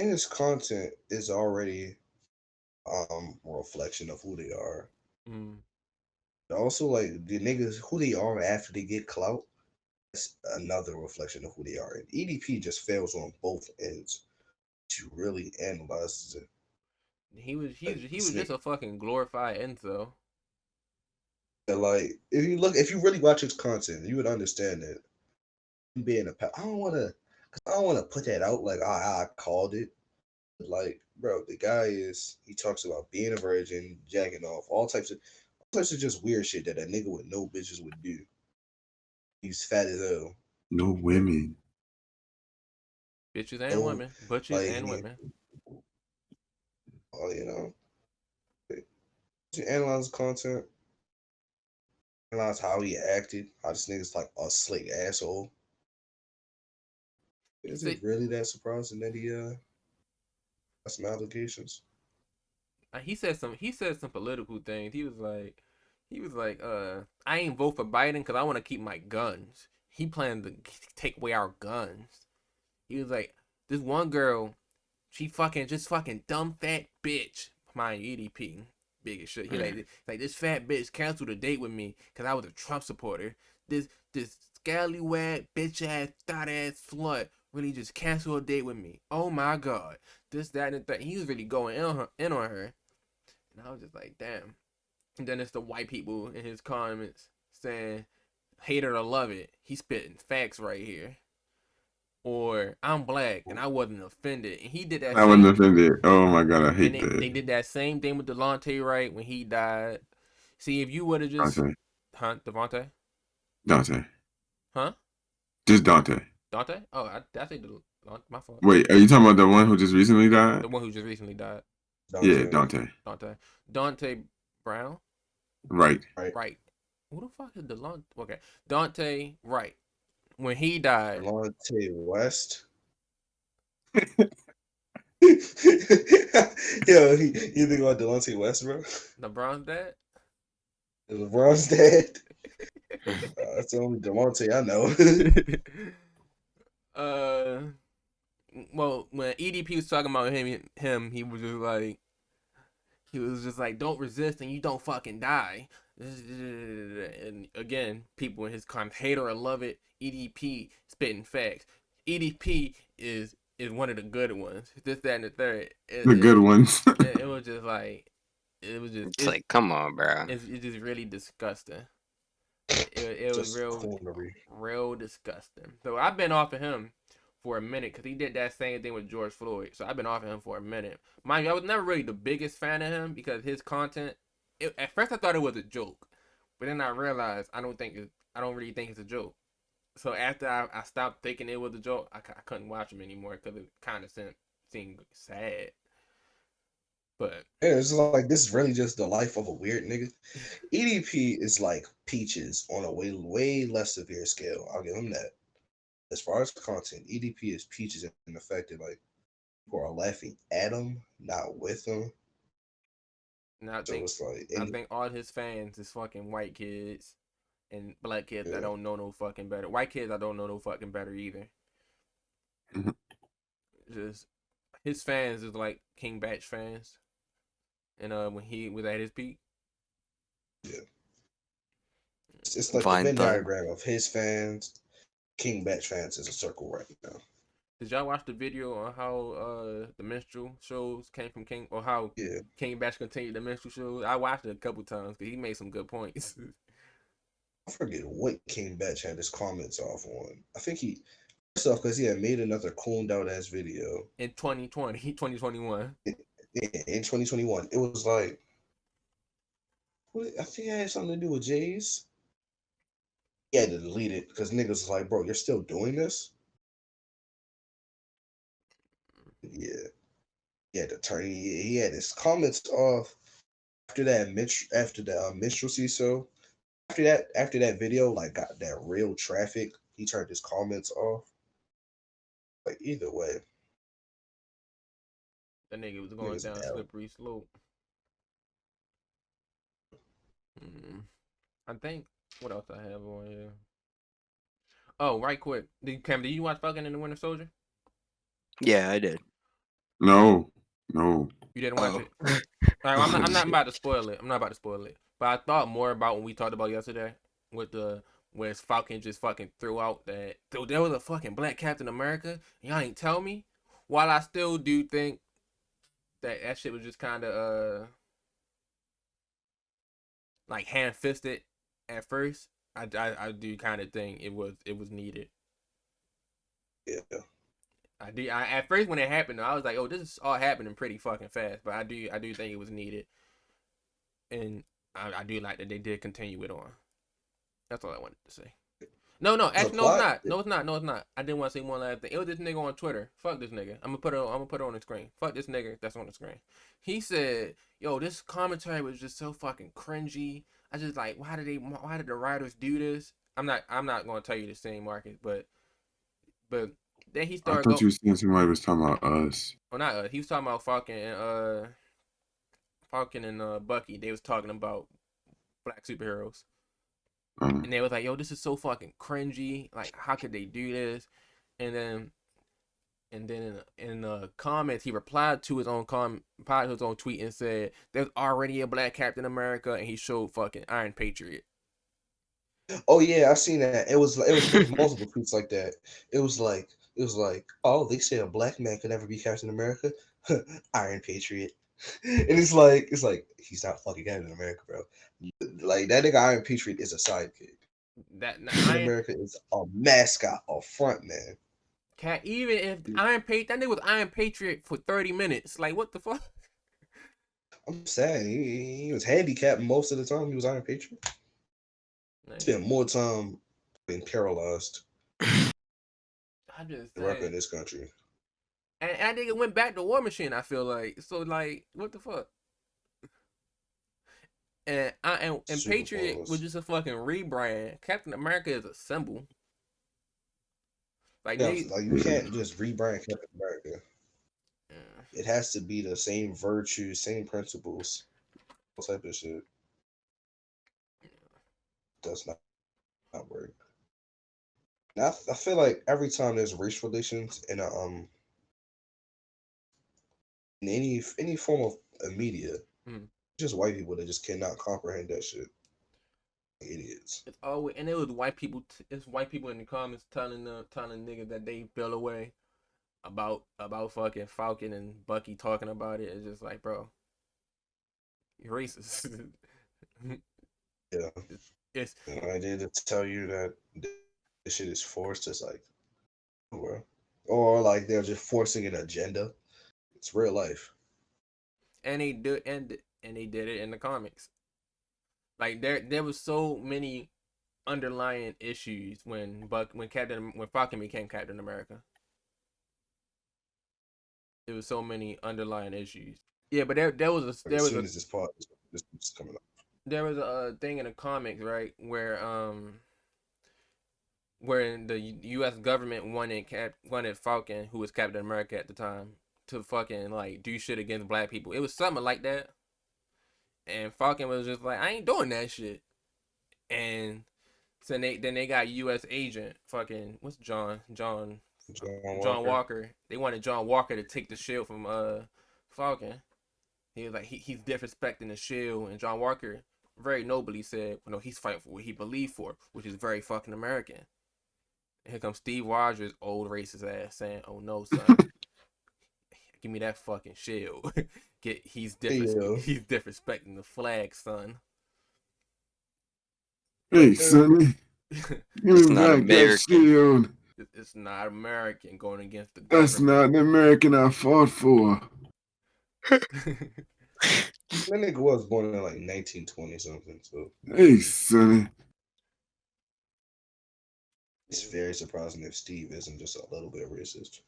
Niggas' content is already a reflection of who they are. Also, like the niggas who they are after they get clout, that's another reflection of who they are. And EDP just fails on both ends to really analyze it. He was just a fucking glorified incel. Like if you really watch his content, you would understand that being I don't want to put that out like I called it. But like, bro, the guy he talks about being a virgin, jacking off, all types of just weird shit that a nigga with no bitches would do. He's fat as hell. No women. Bitches and women. Butches and women. Oh, you analyze content, analyze how he acted, how this nigga's like a slick asshole. Is it really that surprising that he got some allegations? He said some political things. He was like, I ain't vote for Biden because I want to keep my guns. He planned to take away our guns. He was like, this one girl, she fucking dumb fat bitch, mind EDP. big as shit. He like this fat bitch canceled a date with me because I was a Trump supporter. This scallywag bitch ass thought ass slut really just canceled a date with me. Oh my god, this that and that. He was really going in on her, and I was just like, damn. And then it's the white people in his comments saying, hate it or love it. He's spitting facts right here. Or I'm black and I wasn't offended. And he did that I wasn't offended. Oh my god, I hate and that. they did that same thing with Delonte Wright when he died. See, if you would have just Devontae? Dante. Huh? Just Dante. Dante? Oh, I think my fault. Wait, are you talking about the one who just recently died? The one who just recently died. Yeah, Dante. Dante Brown? Right. Right. Who the fuck is Delonte? Okay. Dante Wright. When he died. Delonte West. Yo, you think about Delonte West, bro? LeBron's dad? LeBron's dad? That's the only Delonte I know. Well, when EDP was talking about him, he was just like, don't resist and you don't fucking die. And again, people in his comments, hate or love it, EDP spitting facts. EDP is one of the good ones. This, that, and the third. The good ones. It was just like, it's like, come on, bro. It's just really disgusting. It was real disgusting. So I've been off of him for a minute because he did that same thing with George Floyd. So I've been off of him for a minute. Mind you, I was never really the biggest fan of him because his content. At first, I thought it was a joke, but then I realized I don't really think it's a joke. So after I stopped thinking it was a joke, I couldn't watch him anymore because it kind of seemed sad. But yeah, it's like this is really just the life of a weird nigga. EDP is like Peaches on a way less severe scale. I'll give him that. As far as content, EDP is Peaches in the fact that like people are laughing at him, not with him. Now I think all his fans is fucking white kids and black kids that don't know no fucking better. White kids I don't know no fucking better either. Just his fans is like King Batch fans. And when he was at his peak. Yeah. It's like the Venn diagram of his fans. King Batch fans is a circle right now. Did y'all watch the video on how the minstrel shows came from King, or how King Batch continued the minstrel shows? I watched it a couple times because he made some good points. I forget what King Batch had his comments off on. I think first off, because he had made another cooned out ass video in 2021. In 2021, it was like, I think it had something to do with Jay's. He had to delete it because niggas was like, bro, you're still doing this? Yeah. He had to turn. He had his comments off after that minstrelsy show. After that video, like got that real traffic, he turned his comments off. Like either way. That nigga was going down a slippery slope. I think, what else I have on here? Oh, right quick. Kam, did you watch Falcon and the Winter Soldier? Yeah, I did. No. You didn't watch it? Right, I'm not about to spoil it. But I thought more about when we talked about yesterday with where Falcon just fucking threw out that there was a fucking black Captain America and y'all ain't tell me. While I still do think that shit was just kind of like hand-fisted at first, I do kind of think it was needed. Yeah. At first when it happened, I was like, oh, this is all happening pretty fucking fast. But I do think it was needed, and I do like that they did continue it on. That's all I wanted to say. No, actually, no, it's not. I didn't want to say one last thing. It was this nigga on Twitter. Fuck this nigga. I'm gonna put it on the screen. Fuck this nigga that's on the screen. He said, "Yo, this commentary was just so fucking cringy. I just like, why did the writers do this? I'm not gonna tell you the same, Marcus, but then he started. I thought you were saying somebody was talking about us. Well, not us. He was talking about Falcon and Bucky. They was talking about black superheroes. And they was like, yo, this is so fucking cringy. Like, how could they do this? And then And then in the comments, he replied to his own tweet and said, "There's already a black Captain America," and he showed fucking Iron Patriot. Oh yeah, I seen that. It was multiple tweets like that. It was like oh, they say a black man could never be Captain America. Iron Patriot. And it's like he's not fucking Captain America, bro. Like that nigga Iron Patriot is a sidekick. Captain America is a mascot, a front man. Even if Iron Patriot, that nigga was Iron Patriot for 30 minutes. Like, what the fuck? I'm saying he was handicapped most of the time. He was Iron Patriot. Spent more time being paralyzed. I just saying. In this country. And that nigga went back to War Machine, I feel like. So, like, what the fuck? And Patriot was just a fucking rebrand. Captain America is a symbol. Like, yeah, like you can't just rebrand Captain America. Yeah. It has to be the same virtues, same principles, all type of shit. Does not work. Now, I feel like every time there's race relations in in any form of media, just white people that just cannot comprehend that shit. Idiots. It's always, and it was white people. It's white people in the comments telling niggas that they feel away about fucking Falcon and Bucky talking about it. It's just like, bro, you're racist. Yeah. It's. I did to tell you that this shit is forced. It's like, bro, or like they're just forcing an agenda. It's real life. And they do, and they did it in the comics. Like there was so many underlying issues when Falcon became Captain America. There was so many underlying issues. Yeah, but there was a thing in the comics, right, where the U.S. government wanted Falcon, who was Captain America at the time, to fucking like do shit against black people. It was something like that. And Falcon was just like, I ain't doing that shit. And so they got U.S. agent fucking what's John Walker. They wanted John Walker to take the shield from Falcon. He was like he's disrespecting the shield, and John Walker very nobly said, well, no, he's fighting for what he believed for, which is very fucking American. And here comes Steve Rogers, old racist ass, saying, "Oh no, son, give me that fucking shield." He's disrespecting the flag, son. Hey, sonny. It's not American. It's not American going against the government. That's not the American I fought for. That nigga was born in like 1920 something. So hey, sonny. It's very surprising if Steve isn't just a little bit racist.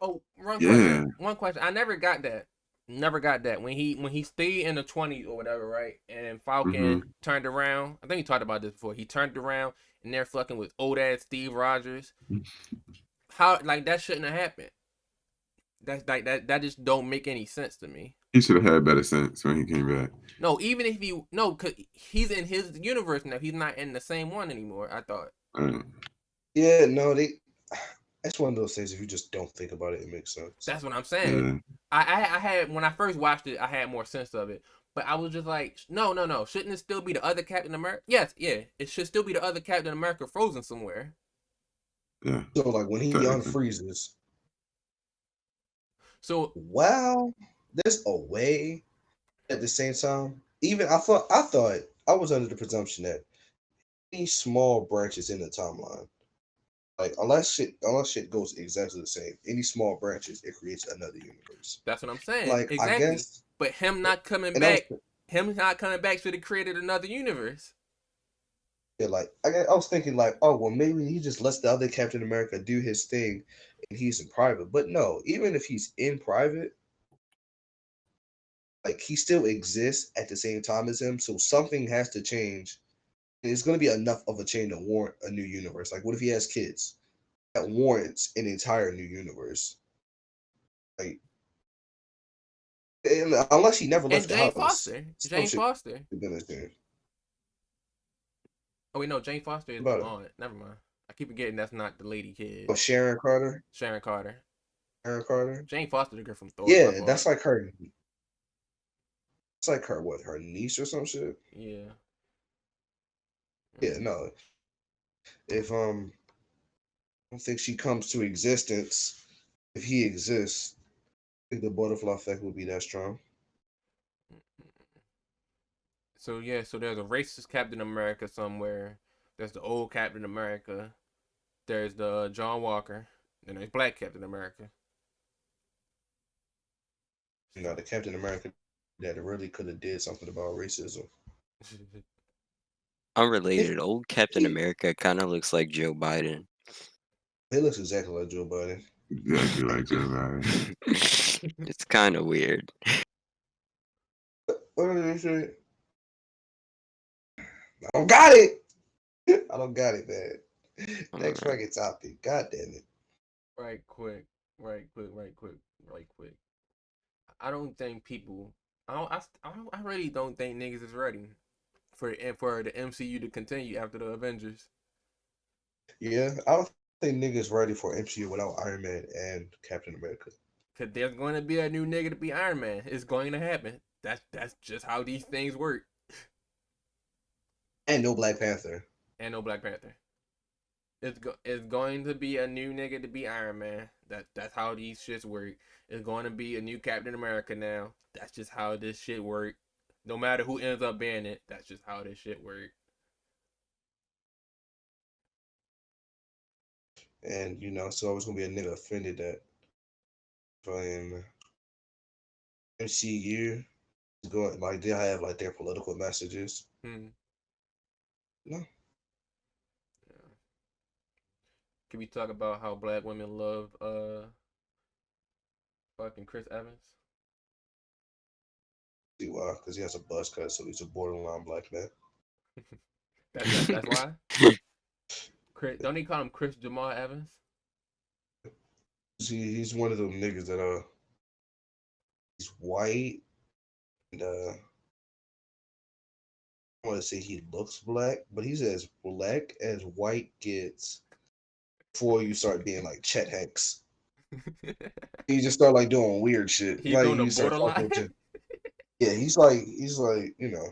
Oh, one question. I never got that. When he stayed in the 20s or whatever, right? And Falcon turned around. I think we talked about this before. He turned around and they're fucking with old ass Steve Rogers. How, like, that shouldn't have happened. That's like that just don't make any sense to me. He should have had better sense when he came back. No, even if cause he's in his universe now. He's not in the same one anymore, I thought. Yeah, no, it's one of those things. If you just don't think about it, it makes sense. That's what I'm saying. Yeah. I had, when I first watched it, I had more sense of it. But I was just like, no. Shouldn't it still be the other Captain America? Yes, yeah. It should still be the other Captain America frozen somewhere. Yeah. So like when he unfreezes. So wow, there's a way. At the same time, even I thought I was under the presumption that any small branches in the timeline, like unless shit goes exactly the same, any small branches, it creates another universe. That's what I'm saying. Like exactly. I guess, but him not coming back should have created another universe. Yeah, like I was thinking like, oh well, maybe he just lets the other Captain America do his thing, and he's in private. But no, even if he's in private, like he still exists at the same time as him. So something has to change. And it's going to be enough of a change to warrant a new universe. Like, what if he has kids? That warrants an entire new universe. Like, unless he never left the house. Jane Foster. Oh wait, no, Jane Foster is on it. Never mind. I keep forgetting that's not the lady kid. Oh, Sharon Carter. Aaron Carter. Jane Foster, the girl from Thor. Yeah, that's like her. It's like her what? Her niece or some shit. Yeah. Yeah, no. If I don't think she comes to existence. If he exists, I think the butterfly effect would be that strong. So yeah, so there's a racist Captain America somewhere. There's the old Captain America. There's the John Walker. And there's Black Captain America. You know, the Captain America that really could have did something about racism. Unrelated, old Captain America kind of looks like Joe Biden. He looks exactly like Joe Biden. Exactly like Joe Biden. It's kind of weird. What did they say? I don't got it. I don't got it, man. Next fucking topic. God damn it. Right quick. I don't think people. I really don't think niggas is ready for the MCU to continue after the Avengers. Yeah, I don't think niggas ready for MCU without Iron Man and Captain America. Cause there's going to be a new nigga to be Iron Man. It's going to happen. That's just how these things work. And no Black Panther. And no Black Panther. It's going to be a new nigga to be Iron Man. That's how these shits work. It's going to be a new Captain America now. That's just how this shit work. No matter who ends up being it, that's just how this shit work. And you know, so always gonna be a nigga offended that fucking MCU is going like they have like their political messages. No. Yeah. Can we talk about how Black women love fucking Chris Evans? See why? Because he has a buzz cut, so he's a borderline black man. That's why. Chris, don't they call him Chris Jamal Evans? See, he's one of them niggas that he's white and I want to say he looks black, but he's as black as white gets before you start being like Chet Hanks. He just start like doing weird shit. He's like on the you start fucking borderline. with Chet. Yeah, he's like you know,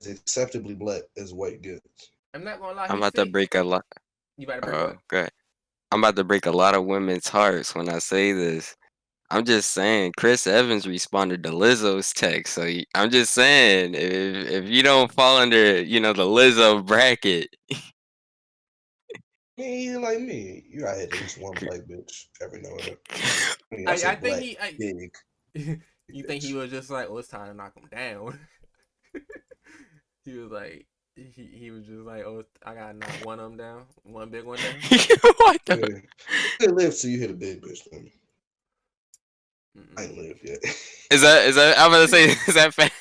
as acceptably black as white gets. I'm not gonna lie. I'm about to break a lot. You about to break what? Okay. I'm about to break a lot of women's hearts when I say this. I'm just saying, Chris Evans responded to Lizzo's text, so I'm just saying, if you don't fall under, the Lizzo bracket. Me like me, you gotta hit at least one black bitch every now and then. I mean, I think he. big. You think he was just like, oh, it's time to knock him down? He was like, he was just like, oh, I gotta knock one of them down, one big one down. What Yeah. You live till you hit a big bitch, man. I ain't lived yet. Is that? I'm gonna say, is that fact?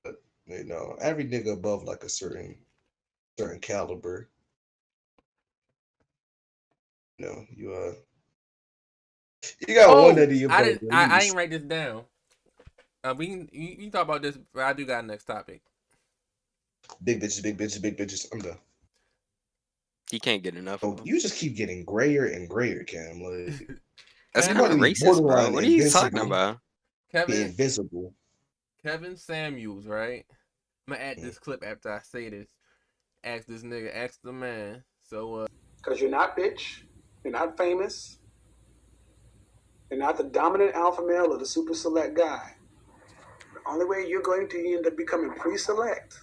But, you know, every nigga above like a certain caliber. You know, you got one under your belt. I didn't write this down. You talk about this, but I do got next topic. Big bitches. I'm done. He can't get enough of them. You just keep getting grayer and grayer, Cam. Like That's kind of racist, bro. What are you talking about? Invisible. Kevin Samuels, right? I'm gonna add this clip after I say this. Ask the man. So, because you're not bitch, you're not famous, you're not the dominant alpha male or the super select guy. The only way you're going to end up becoming pre-select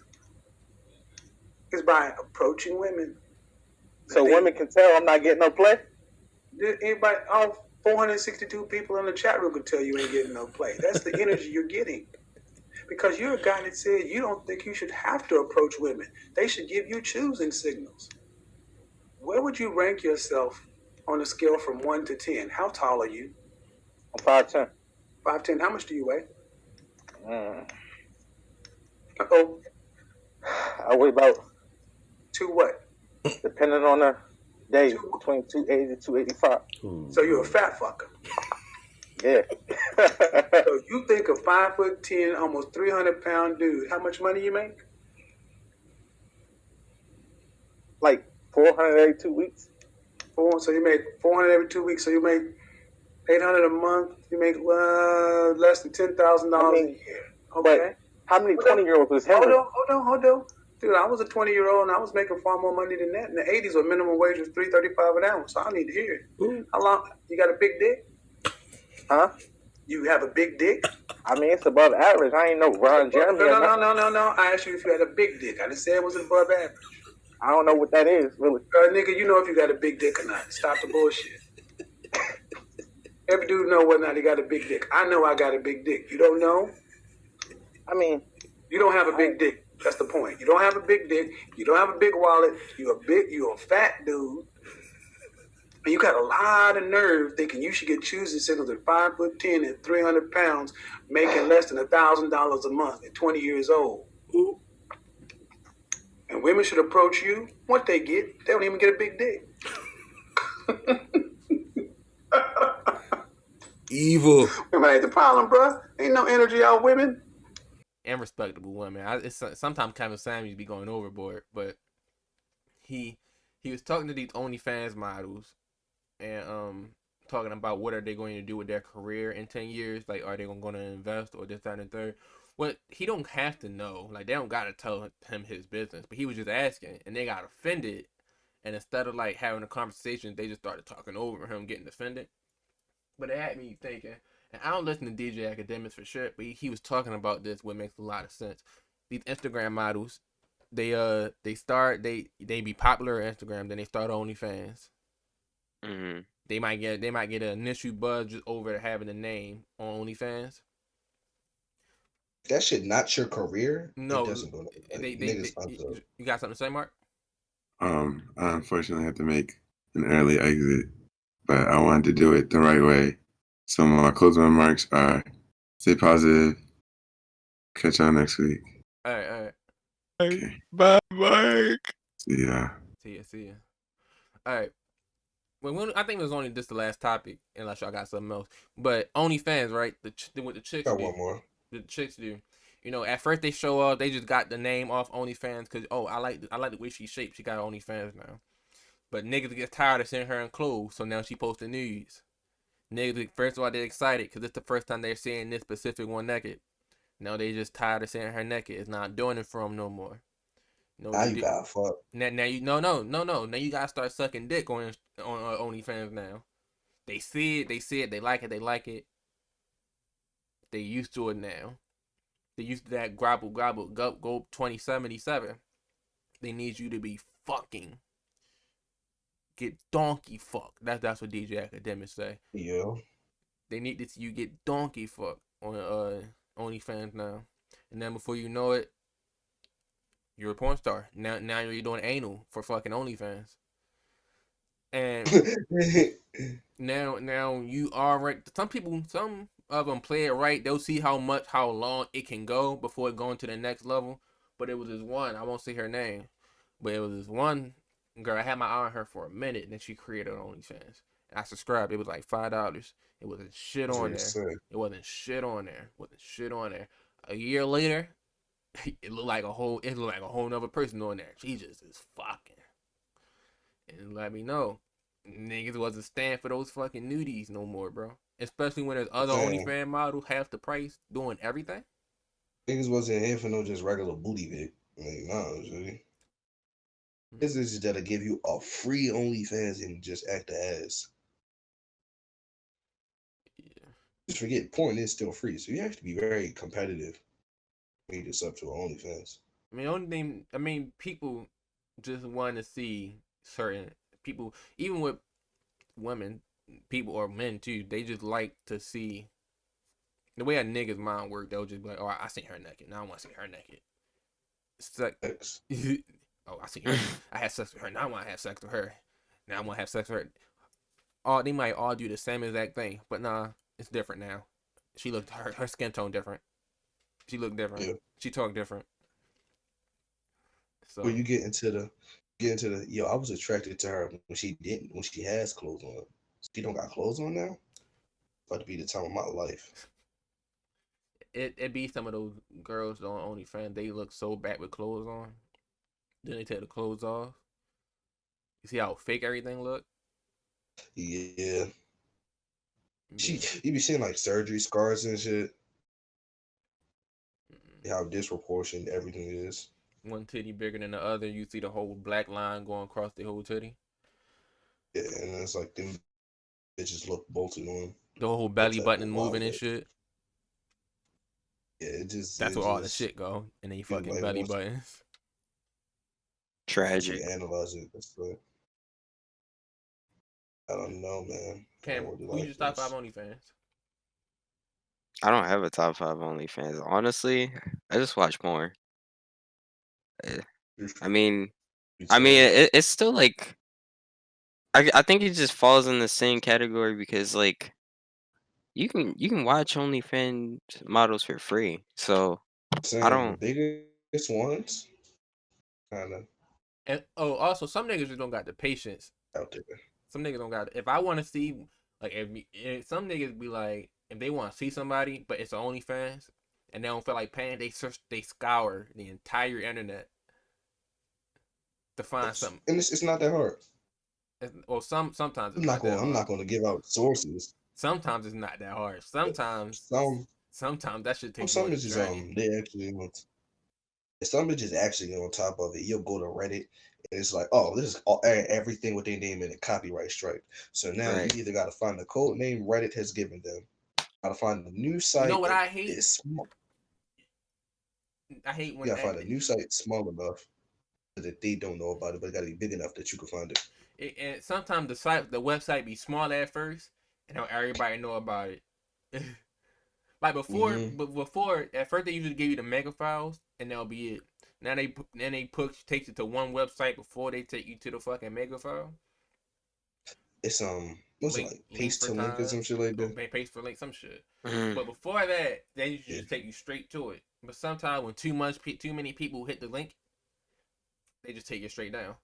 is by approaching women. So women can tell I'm not getting no play? Anybody, all 462 people in the chat room can tell you ain't getting no play. That's the energy you're getting. Because you're a guy that said you don't think you should have to approach women. They should give you choosing signals. Where would you rank yourself on a scale from 1 to 10? How tall are you? I'm 5'10". 5'10". How much do you weigh? Uh-oh. I weigh about... To what? Depending on the day, between 280 to 285. So you're a fat fucker. Yeah. So you think a 5'10", almost 300-pound dude, how much money you make? Like 400 every 2 weeks. So you make 400 every 2 weeks. So you make 800 a month. You make less than $10,000 a year. Okay. But how many 20-year-olds was him? Hold on. Dude, I was a 20-year-old and I was making far more money than that. In the 80s, when minimum wage was $3.35 an hour. So I need to hear it. Ooh. How long? You got a big dick? Huh? You have a big dick? I mean, it's above average. I ain't know Ron Jeremy. No. I asked you if you had a big dick. I didn't say it was above average. I don't know what that is, really. Nigga, you know if you got a big dick or not. Stop the bullshit. Every dude know whether or not he got a big dick. I know I got a big dick. You don't know? I mean, you don't have a big dick. That's the point. You don't have a big dick. You don't have a big wallet. You're a fat dude. And you got a lot of nerve thinking you should get choosing singles at 5'10" and 300 pounds, making less than $1,000 a month at 20 years old. Ooh. And women should approach you. What they get, they don't even get a big dick. Evil. Women ain't the problem, bruh. Ain't no energy out women. And respectable women. It's sometimes Kevin Samuels be going overboard, but he was talking to these OnlyFans models and talking about what are they going to do with their career in 10 years. Like, are they going to invest or this, that, and the third? Well, he don't have to know. Like, they don't got to tell him his business. But he was just asking, and they got offended. And instead of, like, having a conversation, they just started talking over him, getting offended. But it had me thinking, and I don't listen to DJ Academics for shit, but he was talking about this, what makes a lot of sense. These Instagram models, they be popular on Instagram, then they start OnlyFans. Mm-hmm. They might get an initial buzz just over having a name on OnlyFans. That shit not your career. No, it doesn't go. You got something to say, Mark? I unfortunately have to make an early exit, but I wanted to do it the right way. So my closing remarks are: stay positive. Catch y'all next week. All right. Okay. Bye, Mark. See ya. See ya. All right. Well, I think it was only just the last topic, unless y'all got something else. But OnlyFans, right? What the chicks Got do. one more. The chicks do. You know, at first they show up, they just got the name off OnlyFans because I like the way she's shaped. She got OnlyFans now. But niggas get tired of seeing her in clothes, so now she posting nudes. Niggas, first of all, they're excited because it's the first time they're seeing this specific one naked. Now they just tired of seeing her naked. It's not doing it for them no more. No, now you got fuck. Now you no. Now you gotta start sucking dick on OnlyFans now. They see it. They like it. They used to it now. They used to that grabble go 2077. They need you to be fucking. Get donkey fucked. That's what DJ Academics say. Yeah. They need this. You get donkey fucked on OnlyFans now, and then before you know it, you're a porn star. Now you're doing anal for fucking OnlyFans, and now you are right. Some of them play it right. They'll see how long it can go before going to the next level. But it was this one. I won't say her name, but it was this one girl. I had my eye on her for a minute, and then she created OnlyFans. And I subscribed. It was like $5. It wasn't shit on there. It wasn't shit on there. A year later, it looked like a whole nother person on there. She just is fucking. And let me know, niggas wasn't stand for those fucking nudies no more, bro. Especially when there's other OnlyFans models half the price doing everything. Niggas wasn't here for no just regular booty dick. Like, no, really. This is that'll give you a free OnlyFans and just act the ass. Yeah. Just forget, porn is still free, so you have to be very competitive when you just up to OnlyFans. I mean, people just want to see certain people, even with women, people or men too. They just like to see the way a nigga's mind work. They'll just be like, "Oh, I seen her naked. Now I want to see her naked." It's like, oh, I see her. I had sex with her. Now I want to have sex with her. Now I want to have sex with her. They might all do the same exact thing, but nah, it's different now. She looked her skin tone different. She looked different. Yeah. She talked different. So when you get into the yo, I was attracted to her when she has clothes on. She don't got clothes on now. About to be the time of my life. It be some of those girls on OnlyFans. They look so bad with clothes on. Then they take the clothes off. You see how fake everything look? Yeah. Yeah. You be seeing like surgery scars and shit. How disproportionate everything is. One titty bigger than the other. You see the whole black line going across the whole titty. Yeah, and it's like them bitches look bolted on. The whole belly button moving and shit. Yeah, it just that's where all the shit go, and they fucking like belly buttons. Tragic. Analyze it. I don't know, man. Kam, who you top 5 OnlyFans? I don't have a top 5 OnlyFans. Honestly, I just watch porn. I mean, it's still like, I think it just falls in the same category because like, you can watch OnlyFans models for free. So I don't. The biggest ones, kind of. And also some niggas just don't got the patience out there. Some niggas don't got. If I want to see, like, if some niggas be like, if they want to see somebody, but it's OnlyFans, and they don't feel like paying, they scour the entire internet to find something. And it's not that hard. Well, sometimes I'm not going to give out sources. Sometimes it's not that hard. Sometimes that should take. Some bitches they actually want. Some bitches actually on top of it. You'll go to Reddit and it's like, oh, this is everything with their name in it, copyright strike. So now you either got to find the code name Reddit has given them. Got to find the new site. You know what I hate? I hate when you gotta find a new site small enough that they don't know about it, but it gotta be big enough that you can find it. And sometimes the website be small at first, and don't everybody know about it. Like before, at first they usually give you the mega files, and that'll be it. Now they takes it to one website before they take you to the fucking mega file. It's what's it like? Paste to link or some shit like that. Paste for link, some shit. But before that, they usually just take you straight to it. But sometimes when too many people hit the link, they just take you straight down.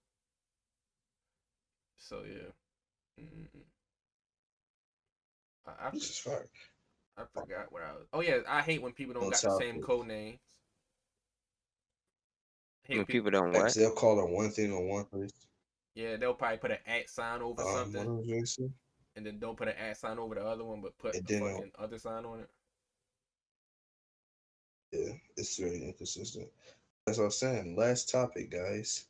So yeah. This is fire. I forgot what I was. Oh yeah, I hate when people don't got the same code names. When people don't what? They'll call it one thing on one place. Yeah, they'll probably put an @ sign over something, and then don't put an @ sign over the other one, but put the fucking other sign on it. Yeah, it's very inconsistent. That's what I'm saying. Last topic, guys.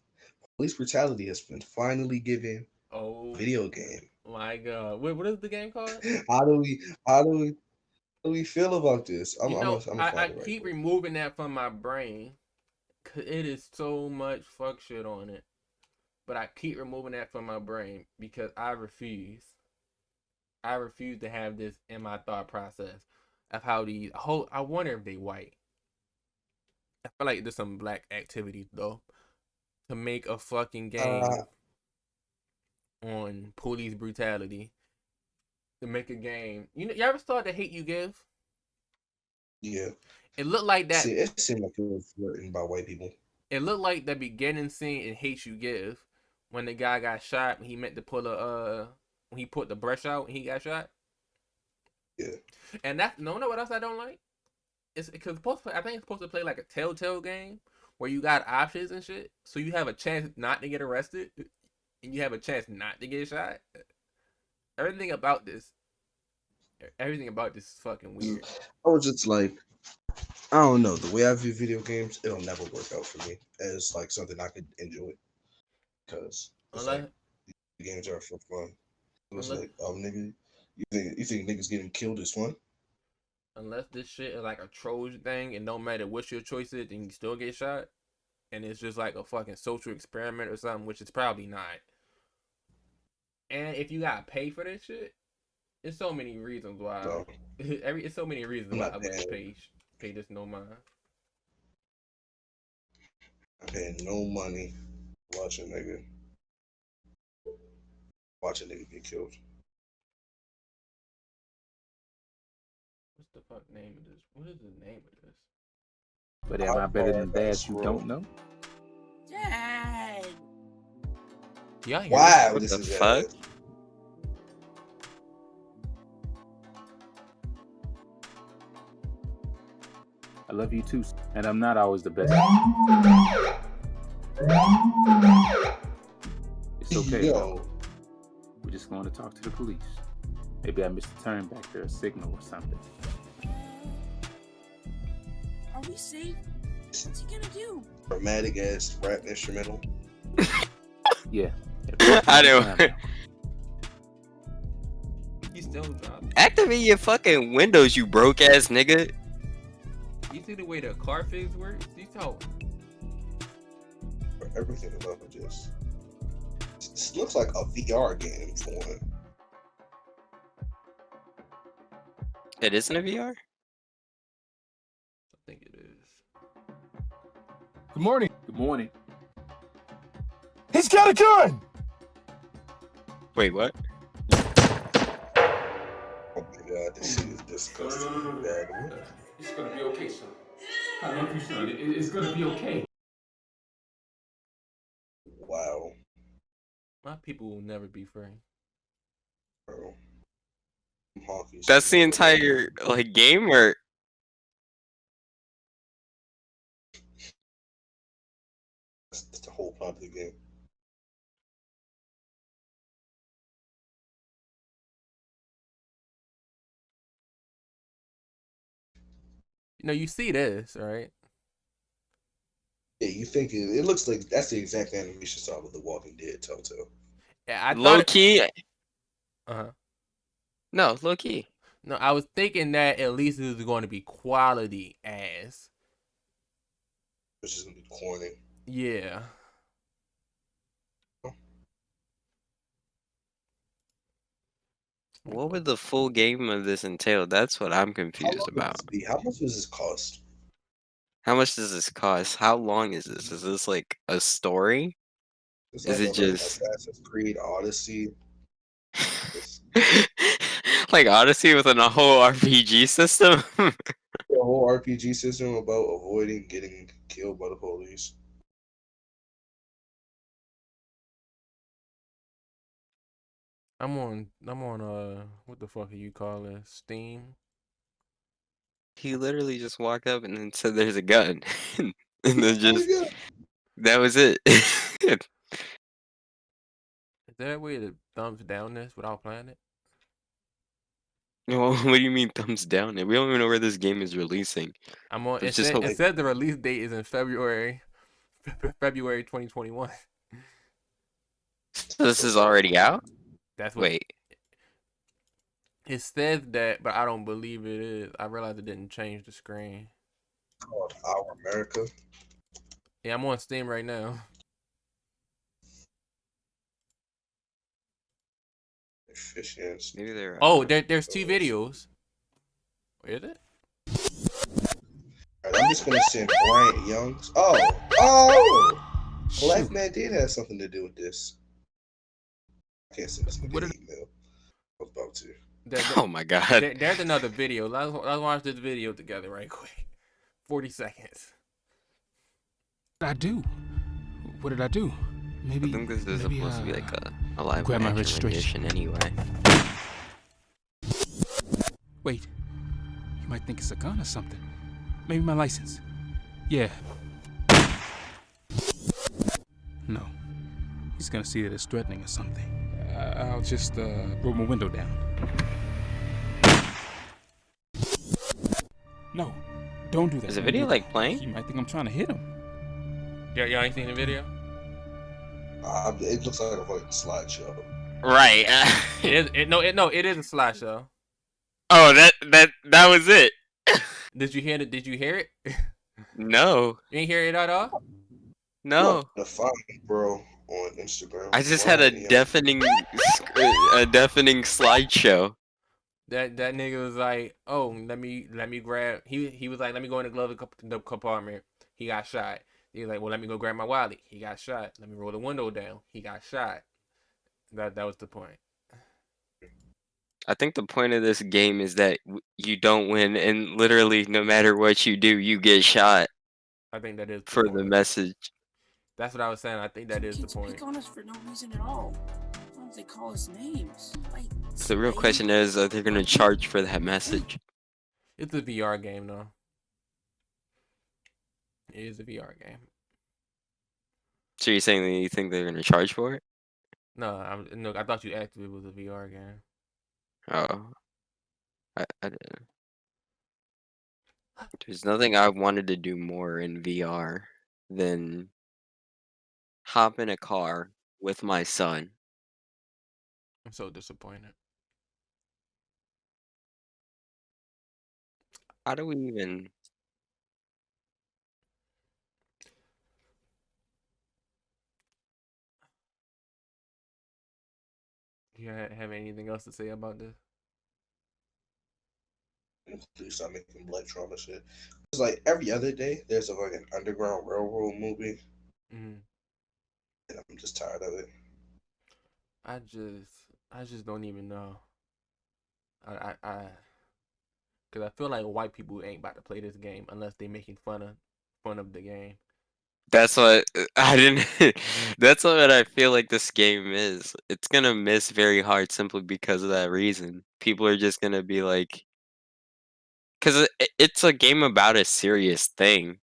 Police brutality has been finally given a video game. My God, what is the game called? How do we feel about this? I keep removing that from my brain, cause it is so much fuck shit on it. But I keep removing that from my brain because I refuse. I refuse to have this in my thought process of how these. I wonder if they white. I feel like there's some black activity though to make a fucking game on police brutality. To make a game, you ever saw The Hate You Give? Yeah. It looked like that. See, it seemed like it was written by white people. It looked like the beginning scene in Hate You Give when the guy got shot and he meant to pull when he put the brush out and he got shot. Yeah. And that no what else I don't like? It's because I think it's supposed to play like a Telltale game where you got options and shit, so you have a chance not to get arrested and you have a chance not to get shot. Everything about this is fucking weird. I was just like, I don't know. The way I view video games, it'll never work out for me as like something I could enjoy. Because like, the games are for fun. It's like, nigga, you think niggas getting killed is fun? Unless this shit is like a Trojan thing, and no matter what your choice is, then you still get shot, and it's just like a fucking social experiment or something, which is probably not. And if you gotta pay for this shit, there's so many reasons why. It's so many reasons why I wouldn't pay this no mind. I paying no money. Watch a nigga get killed. What's the fuck name of this? What is the name of this? But am I better than that you don't know? Dang. Yeah. Wow, what the fuck? I love you too, and I'm not always the best. It's okay. Yo, We're just going to talk to the police. Maybe I missed a turn back there, a signal or something. Are we safe? What's he gonna do? dramatic ass rap instrumental. Yeah. I know. You still drop. Activate your fucking windows, you broke ass nigga. You see the way the car figs work? You talk. Everything about it just. This looks like a VR game for one. It isn't a VR? I think it is. Good morning. Good morning. He's got a gun! Wait, what? Oh my god, this shit is disgusting. Bad. It's gonna be okay, son. I love you, son. It's gonna be okay. Wow, My people will never be free. bro. Honkies. That's the entire like game, or That's the whole plot of the game. You know, you see this, right? Yeah, you think it looks like that's the exact animation style of The Walking Dead Telltale. Yeah, I low thought. key? Uh-huh. No, low key. No, I was thinking that at least it was going to be quality as. Which is gonna be corny. Yeah. What would the full game of this entail? That's what I'm confused about. How much does this cost? How much does this cost? How long is this? Is this like a story? It's Is like it just Assassin's Creed Odyssey? like Odyssey with a whole RPG system? A whole RPG system about avoiding getting killed by the police. I'm on what the fuck do you call it? Steam. He literally just walked up and then said there's a gun. and then Oh just my God. that was it. Is there a way to thumbs down this without playing it? Well, what do you mean thumbs down? We don't even know where this game is releasing. I'm on. It's It just said the release date is in February 2021. So this is already out? That's what Wait. it says that, but I don't believe it is. I realized it didn't change the screen. Called Our America. Yeah, I'm on Steam right now. Efficiency. Maybe they're Oh, there's two videos. Is it? Alright, I'm just gonna send Bryant Young's. Oh! Black Man did have something to do with this. I can't send this nigga an email. I was about to. Oh my god. There's another video. Let's watch this video together right quick. 40 seconds. What did I do? What did I do? Maybe I think this is maybe, supposed to be like a live grab my action registration. rendition anyway. Wait. You might think it's a gun or something. Maybe my license. Yeah. No. He's gonna see that it's threatening or something. I'll just roll my window down. No. Don't do that. Is the Don't video do like that. playing? He might think I'm trying to hit him. Y'all ain't seen the video? It looks like a fucking slideshow. Right. It is a slideshow. Oh, that was it. Did you hear it? Did you hear it? No. You ain't hear it at all? No. The find bro on Instagram. I just had a deafening slideshow. That nigga was like, oh, let me grab. He was like, let me go in the compartment. He got shot. He was like, well, let me go grab my wallet. He got shot. Let me roll the window down. He got shot. That was the point. I think the point of this game is that you don't win, and literally, no matter what you do, you get shot. I think that is the for point. the message. That's what I was saying. I think that is the point. Pick on us for no reason at all. Why don't they call us names? Like, The real question is, are they going to charge for that message? It's a VR game, though. It is a VR game. So you're saying that you think they're going to charge for it? No, I thought you asked if it was a VR game. Oh, I didn't. There's nothing I wanted to do more in VR than hop in a car with my son. I'm so disappointed. How do we even? You have anything else to say about this? Please stop making blood trauma shit. It's like every other day there's a fucking Underground Railroad movie, Mm-hmm. and I'm just tired of it. I just don't even know. Cause I feel like white people ain't about to play this game unless they making fun of the game. That's what I didn't. That's what I feel like this game is. It's gonna miss very hard simply because of that reason. People are just gonna be like, because it's a game about a serious thing,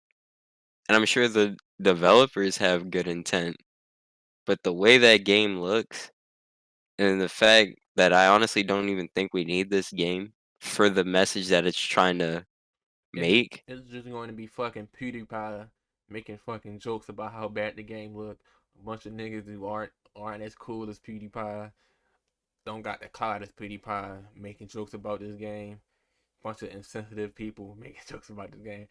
and I'm sure the developers have good intent, but the way that game looks, and the fact that I honestly don't even think we need this game for the message that it's trying to make. It's just going to be fucking PewDiePie making fucking jokes about how bad the game look. A bunch of niggas who aren't as cool as PewDiePie, don't got the clout as PewDiePie, making jokes about this game. Bunch of insensitive people making jokes about this game.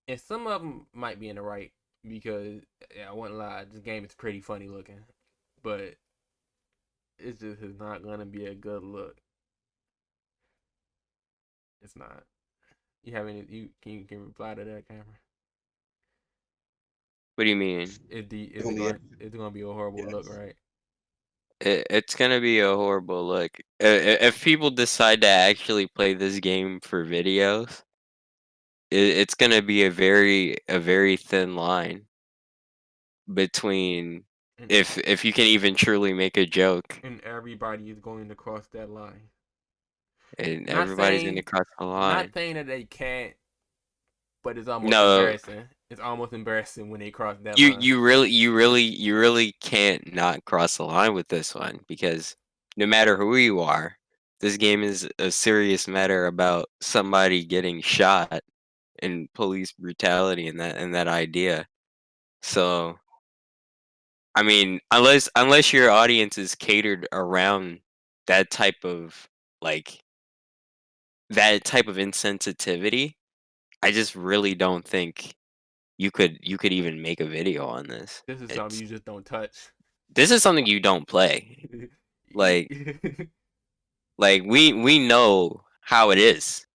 And some of them might be in the right because, yeah, I wouldn't lie, this game is pretty funny looking. But it just is not going to be a good look. It's not. You have any? You can reply to that, camera. What do you mean? It's going to be a horrible look, right? It's gonna be a horrible look. If people decide to actually play this game for videos, it's gonna be a very thin line between if you can even truly make a joke. And everybody is going to cross that line. And Not everybody's saying, gonna cross the not line. saying that they can't, but it's almost No, embarrassing. It's almost embarrassing when they cross that you line. you really can't not cross the line with this one because no matter who you are, this game is a serious matter about somebody getting shot and police brutality and that idea. So I mean, unless your audience is catered around that type of like that type of insensitivity, I just really don't think you could even make a video on this. This is something you just don't touch. This is something you don't play. Like we know how it is.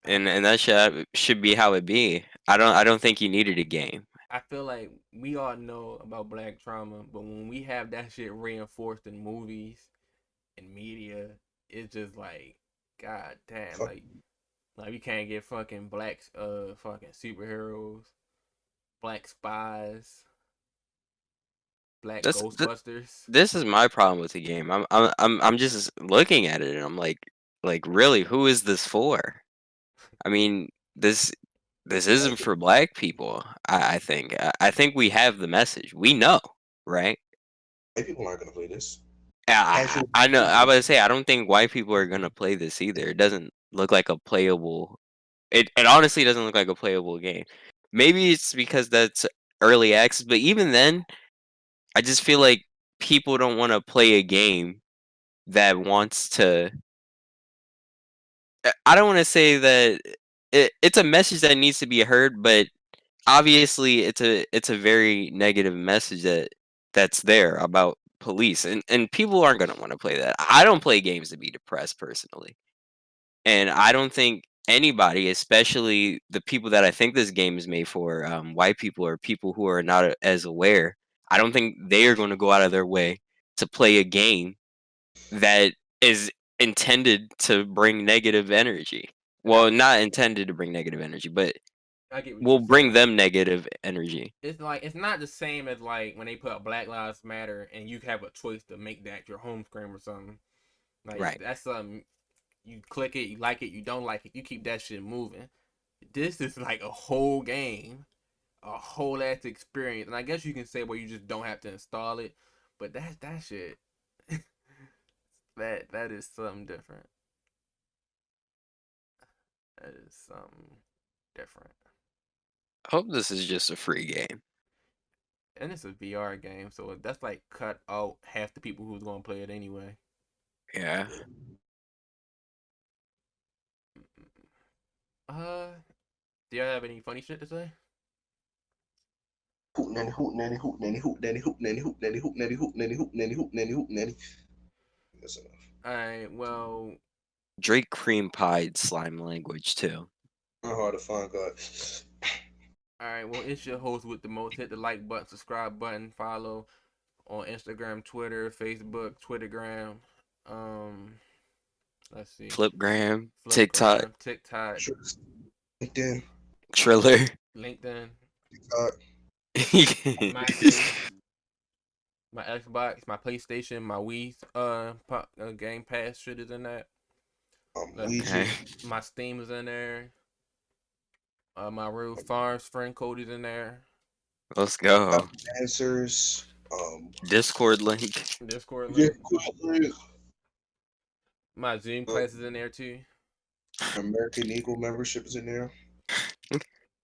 And that should be how it be. I don't think you needed a game. I feel like we all know about black trauma, but when we have that shit reinforced in movies and media, it's just like, god damn, like we can't get fucking blacks, fucking superheroes, black spies, black Ghostbusters. This is my problem with the game. I'm just looking at it and I'm like really, who is this for? I mean, this isn't for black people. I think we have the message. We know, right? White people aren't gonna play this. I know. I was gonna say I don't think white people are gonna play this either. It doesn't look like a playable. It honestly doesn't look like a playable game. Maybe it's because that's early access, but even then, I just feel like people don't want to play a game that wants to. I don't want to say that it's a message that needs to be heard, but obviously it's a very negative message that's there about police, and people aren't gonna want to play that. I don't play games to be depressed personally, and I don't think anybody, especially the people that I think this game is made for, white people or people who are not as aware. I don't think they are going to go out of their way to play a game that is intended to bring negative energy. Well, not intended to bring negative energy, but I get what will you're bring saying. them negative energy. It's like it's not the same as like when they put Black Lives Matter and you have a choice to make that your home screen or something. Like Right. that's something you click it, you like it, you don't like it, you keep that shit moving. This is like a whole game a whole ass experience. And I guess you can say, well, you just don't have to install it, but that shit, that is something different. That is something different. I hope this is just a free game. And it's a VR game, so that's like cut out half the people who's gonna play it anyway. Yeah. Do y'all have any funny shit to say? Hoot nanny, hoot nanny, hoot nanny, hoot nanny, hoot nanny, hoot nanny, hoot nanny, hoot nanny, hoot nanny, hoot nanny, hoot nanny. That's enough. Alright, well, Drake cream pied slime language too. Hard to find, God. alright, well, it's your host with the most. Hit the like button, subscribe button, follow on Instagram, Twitter, Facebook, Twittergram. Let's see. Flipgram, TikTok, TikTok, LinkedIn, Triller. LinkedIn, TikTok. my Xbox, my PlayStation, my Wii, Game Pass shit is in that. Okay. My Steam is in there. My Real Farms friend code is in there. Let's go. Answers. Discord link. Discord Yeah, link. My Zoom class is in there too. American Eagle membership is in there.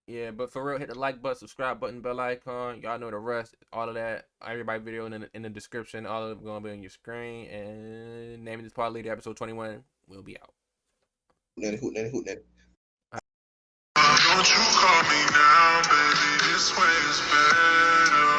Yeah, but for real, hit the like button, subscribe button, bell icon. Y'all know the rest. All of that. Everybody video in the description. All of it gonna be on your screen. And Naming This Pod Later, episode 21 will be out. Hoot nanny, hoot nanny. Don't you call me now, baby. This way is better.